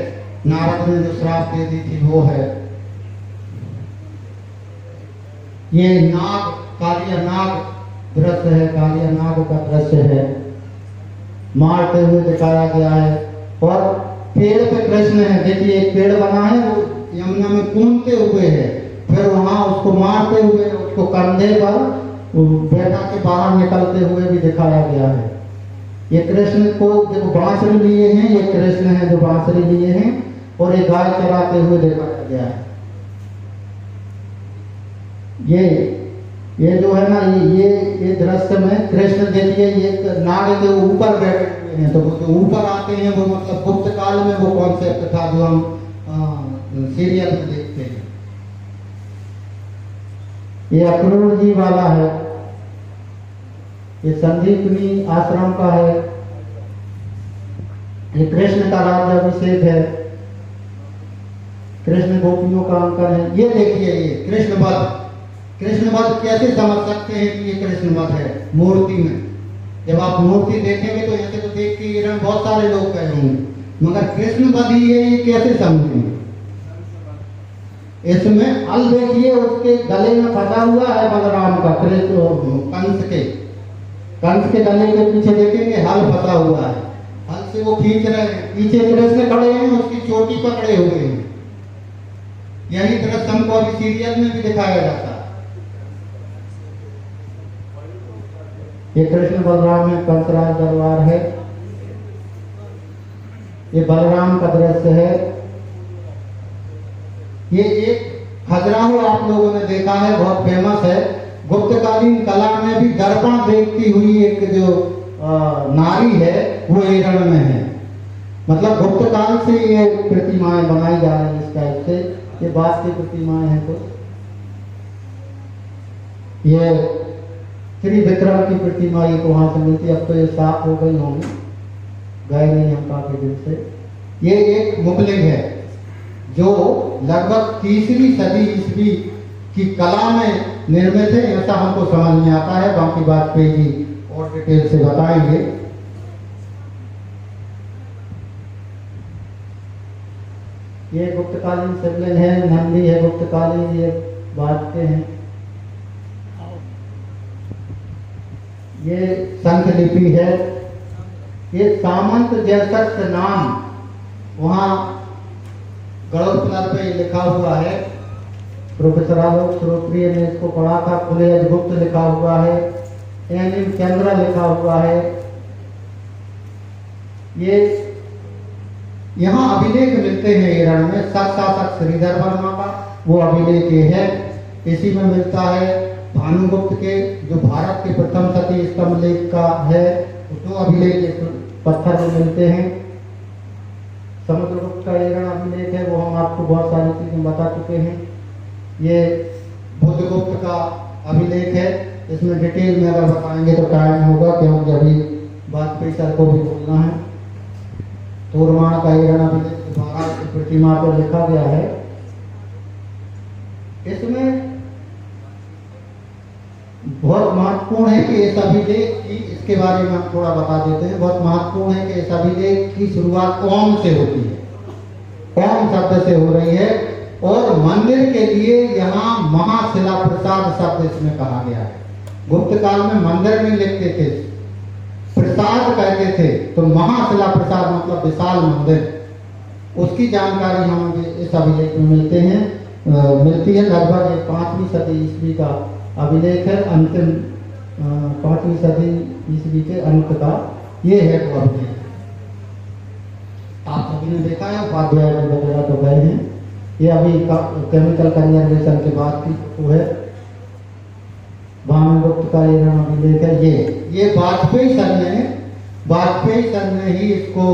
नारद ने जो श्राप दे दी थी वो है। ये नाग, कालिया नाग दृश्य है, कालिया नाग का दृश्य है, मारते हुए दिखाया गया है। और पेड़ पे कृष्ण है, देखिए एक पेड़ बना है, वो यमुना में कूदते हुए है, फिर वहां उसको मारते हुए उसको कंधे पर बैठा के बाहर निकलते हुए भी दिखाया गया है। ये कृष्ण को देखो बांसुरी लिए हैं, ये कृष्ण है जो बांसुरी लिए हैं, और ये गाय चराते हुए दिखाया गया है। ये जो है ना, ये दृश्य में कृष्ण देखिए, ये नाग के ऊपर बैठे हुए हैं, तो जो ऊपर आते हैं वो मतलब गुप्त काल में वो कॉन्सेप्ट था जो हम सीरियल में देखते हैं। ये अक्रूर जी वाला है, ये संदीपनी आश्रम का है। ये कृष्ण का राज्याभिषेक है, कृष्ण गोपियों का अंकन है। ये देखिए, ये कृष्णवध कैसे समझ सकते हैं कि ये कृष्णवध है मूर्ति में। जब आप मूर्ति देखेंगे तो ऐसे तो देख के ये बहुत सारे लोग कहे होंगे, मगर कृष्णवध ही है, ये कैसे समझेंगे। इसमें हल देखिए, उसके गले में फंसा हुआ है बलराम का, कंस के गले के पीछे देखेंगे हल फंसा हुआ है, हल से वो खींच रहे हैं, पीछे कृष्ण खड़े हैं, उसकी चोटी पकड़े हुए हैं। यही दृश्य हमको अभी सीरियल में भी दिखाया जाता है। ये कृष्ण बलराम में कंसराज दरबार है। ये बलराम का दृश्य है। ये एक खजुराहो आप लोगों ने देखा है, बहुत फेमस है। गुप्तकालीन कला में भी दर्पण देखती हुई एक जो नारी है वो ये रण में है। मतलब गुप्त काल से ये प्रतिमाएं बनाई जा रही है इस टाइप से। ये बात की प्रतिमाएं हैं। तो ये त्रिविक्रम की प्रतिमा ये वहां से मिलती है, अब तो ये साफ हो गई होंगी, गए नहीं हम काफी दिन से। ये एक मुखलिंग है जो लगभग 3वीं सदी ईस्वी की कला में निर्मित है, ऐसा हमको समझ में आता है। बाकी बात पे जी और डिटेल से बताएंगे। ये गुप्तकालीन शिवलिंग है, नंदी है गुप्तकालीन, ये बाजते हैं। ये संख लिपि है। ये सामंत जयसक नाम वहाँ गढ़ोत्तर पे लिखा हुआ है। प्रोफेसर आलोक श्रोत्रिय ने इसको पढ़ा था। खुले गुप्त लिखा हुआ है, एन चंद्र लिखा हुआ है। ये यहाँ अभिलेख मिलते हैं ईरान में, शासक श्रीधर वर्मा का वो अभिलेख है। इसी में मिलता है भानुगुप्त के जो भारत के प्रथम सती स्तंभ लेख का है, दो अभिलेख पत्थर में मिलते हैं। समुद्रगुप्त का ईरान अभिलेख है, वो हम आपको बहुत सारी चीजें बता चुके हैं। ये बुद्धगुप्त का अभिलेख है, इसमें डिटेल में अगर बताएंगे तो टाइम होगा, क्योंकि अभी बात पे सर को भी बोलना है। तोरमाण का ईरान अभिलेख भारत की प्रतिमा पर लिखा गया है। इसमें बहुत महत्वपूर्ण है कि इस अभिलेख की, इसके बारे में हम थोड़ा बता देते हैं। बहुत महत्वपूर्ण है कि इस अभिलेख की शुरुआत ओम से होती है, ओम शब्द से हो रही है। और मंदिर के लिए यहाँ महाशिला प्रसाद शब्द इसमें कहा गया है। गुप्त काल में मंदिर नहीं लिखते थे, प्रसाद कहते थे, तो महाशिला प्रसाद मतलब विशाल मंदिर, उसकी जानकारी हमें इस अभिलेख में मिलती है। लगभग ये 5वीं सदी ईस्वी का अभिलेख है, अंतिम 5वीं सदी ईस्वी के अंत का ये है वो अभिलेख। आप सभी ने देखा है, उपाध्याय वगैरह तो गए हैं। ये अभी केमिकल कंजर्वेशन के बाद की वो है, भानुगुप्त का ये अभिलेख है। ये वाजपेयी सर ने ही इसको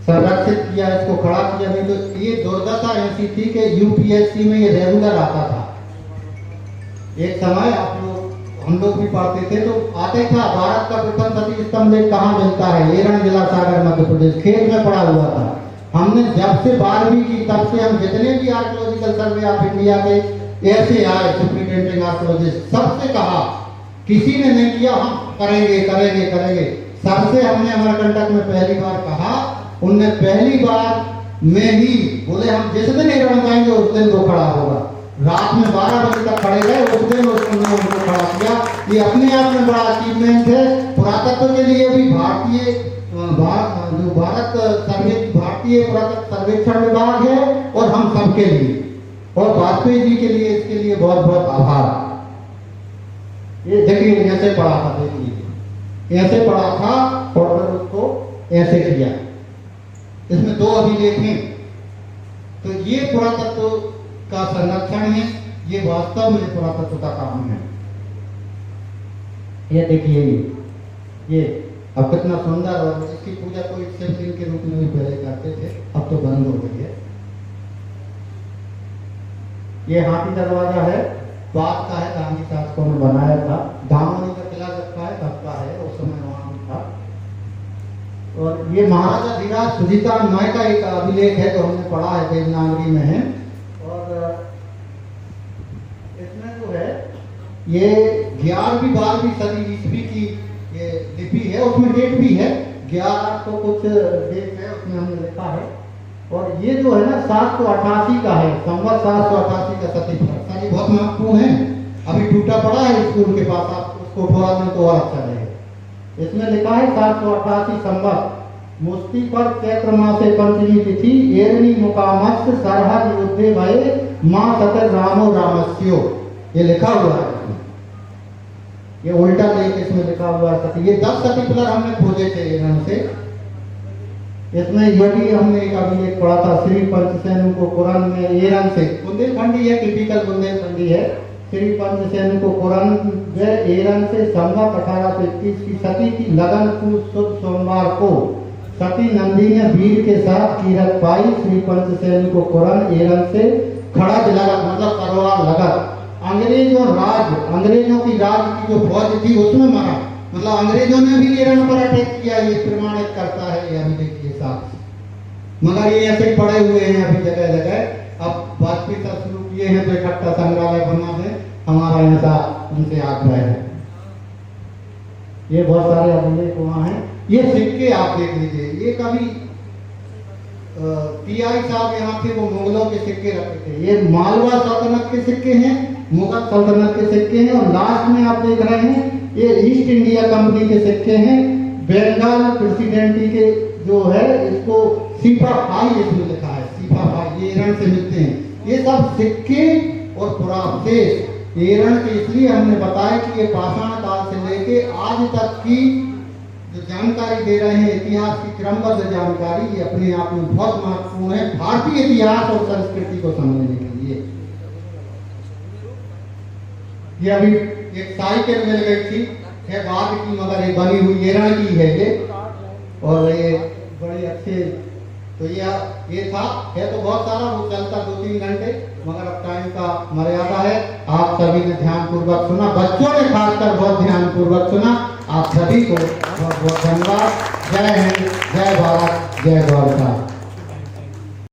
संरक्षित किया, इसको खड़ा किया। नहीं तो ये दुर्दशा ऐसी थी कि यूपीएससी में ये रेगुलर आता था। एक समय हम लोग भी पढ़ते थे तो आते था, भारत का प्रथम सती स्तंभ कहाँ मिलता है, एरन जिला सागर मध्य प्रदेश, खेत में पड़ा हुआ था। हमने जब से 12वीं की तब से हम जितने भी आर्कियोलॉजिकल सर्वे ऑफ इंडिया के ऐसे आए सुप्रिटेंडिंग आर्कियोलॉजिस्ट, सबसे कहा, किसी ने नहीं किया, हम करेंगे। सर से हमने अमरकंटक में पहली बार कहा, उनने पहली बार में ही बोले हम जिस दिन एरन जाएंगे उस दिन वो खड़ा होगा। रात में 12 बजे तक खड़े रहे, उस दिन उसने उनको खड़ा किया। ये अपने आप में बड़ा अचीवमेंट है। पुरातत्व के लिए भी भारतीय पुरातत्व सर्वेक्षण विभाग है और हम सबके लिए, और वाजपेयी जी के लिए, इसके लिए बहुत बहुत आभार। ये देखिए ऐसे पढ़ा था, देख लीजिए ऐसे पढ़ा था और फिर उसको ऐसे किया। इसमें 2 अभिलेख हैं। तो ये पुरातत्व का संरक्षण है, ये वास्तव में पुरातत्व का काम है। ये देखिए ये अब कितना सुंदर, और इसकी पूजा तो शिवलिंग के रूप में भी पहले करते थे, अब तो बंद हो गई है। ये हाथी दरवाजा है, बात का है, गांधी शासकों ने बनाया था। दामोदर का किला रखा है, तब का है, उस समय वहां भी था। और ये महाराजा धीराज सुजीता नॉय का एक अभिलेख है जो हमने पढ़ा है, देवनागरी में है। और इसमें जो है ये 11वीं 12वीं सदी ईस्वी की ये लिपि है, उसमें डेट भी है, 11 को कुछ डेट है उसमें हमने लिखा है। और ये जो है ना 788 का है, संवत 788 का सती फलक, ये बहुत महत्वपूर्ण है। अभी टूटा पड़ा है स्कूल के पास, आप उसको उठवा दें तो और अच्छा रहेगा। इसमें लिखा है 788 संवत मुस्ती पर चैत्र मासे पंचमी तिथि एरनी मुकामस्त सरहद युद्धे भये मां सतर रामो रामस्यो, ये लिखा हुआ है। ये उल्टा लेख इसमें लिखा हुआ है। ये 10 सती फलक हमने खोजे थे एरन से। इसमें यह भी हमने एक अभिलेख पढ़ा था, श्री पंचसेन को कुरान में एरन से, बुंदेलखंडी है, टिपिकल बुंदेलखंडी है। श्री पंचसेन को कुरान में एरन से संवत 1821 की सती की लगन शुद्ध सोमवार को सती नंदी ने वीर के साथ कीरत पाई। श्री पंचसेन को कुरान एरन से खड़ग लगत, मतलब तलवार लगत। अंग्रेजों की राज की जो फौज थी उसमें मरा, मतलब अंग्रेजों ने भी एरन पर अटैक किया, ये प्रमाणित करता है ये अभिलेख साथ। मगर ये ऐसे ही पड़े हुए हैं अभी जगह जगह। अब वाजपेयी सर शुरू किए हैं तो इकट्ठा संग्रहालय बना है, हमारा ऐसा उनसे आग्रह है। ये बहुत सारे अभिलेख वहाँ हैं। ये सिक्के आप देख लीजिए, ये कभी टीआई साहब यहाँ थे, वो मुगलों के सिक्के रखते थे। ये मालवा सल्तनत के सिक्के हैं, मुगल सल्तनत के सिक्के हैं। और लास्ट में आप देख रहे हैं ये ईस्ट इंडिया कंपनी के सिक्के हैं, बंगाल प्रेसिडेंटी के जो है, इसको सीफा फाई इसमें लिखा है, सीफा फाई, ये एरन से मिलते हैं। ये सब सिक्के और पुरावशेष एरन के इसलिए हमने बताया कि ये पाषाण काल से लेके आज तक की जो जानकारी दे रहे हैं, इतिहास की क्रमबद्ध जानकारी, ये अपने आप में बहुत महत्वपूर्ण है भारतीय इतिहास और संस्कृति को समझने के लिए। ये अभी एक साइकिल मिल गई थी, है बाद की, मगर ये बनी हुई एरन की है ये, और ये बड़े अच्छे। तो ये था, है तो बहुत सारा, वो चलता 2-3 घंटे, मगर अब टाइम का मर्यादा है। आप सभी ने ध्यानपूर्वक सुना, बच्चों ने खासकर बहुत ध्यानपूर्वक सुना। आप सभी को बहुत बहुत धन्यवाद। जय हिंद, जय भारत, जय द्वारका।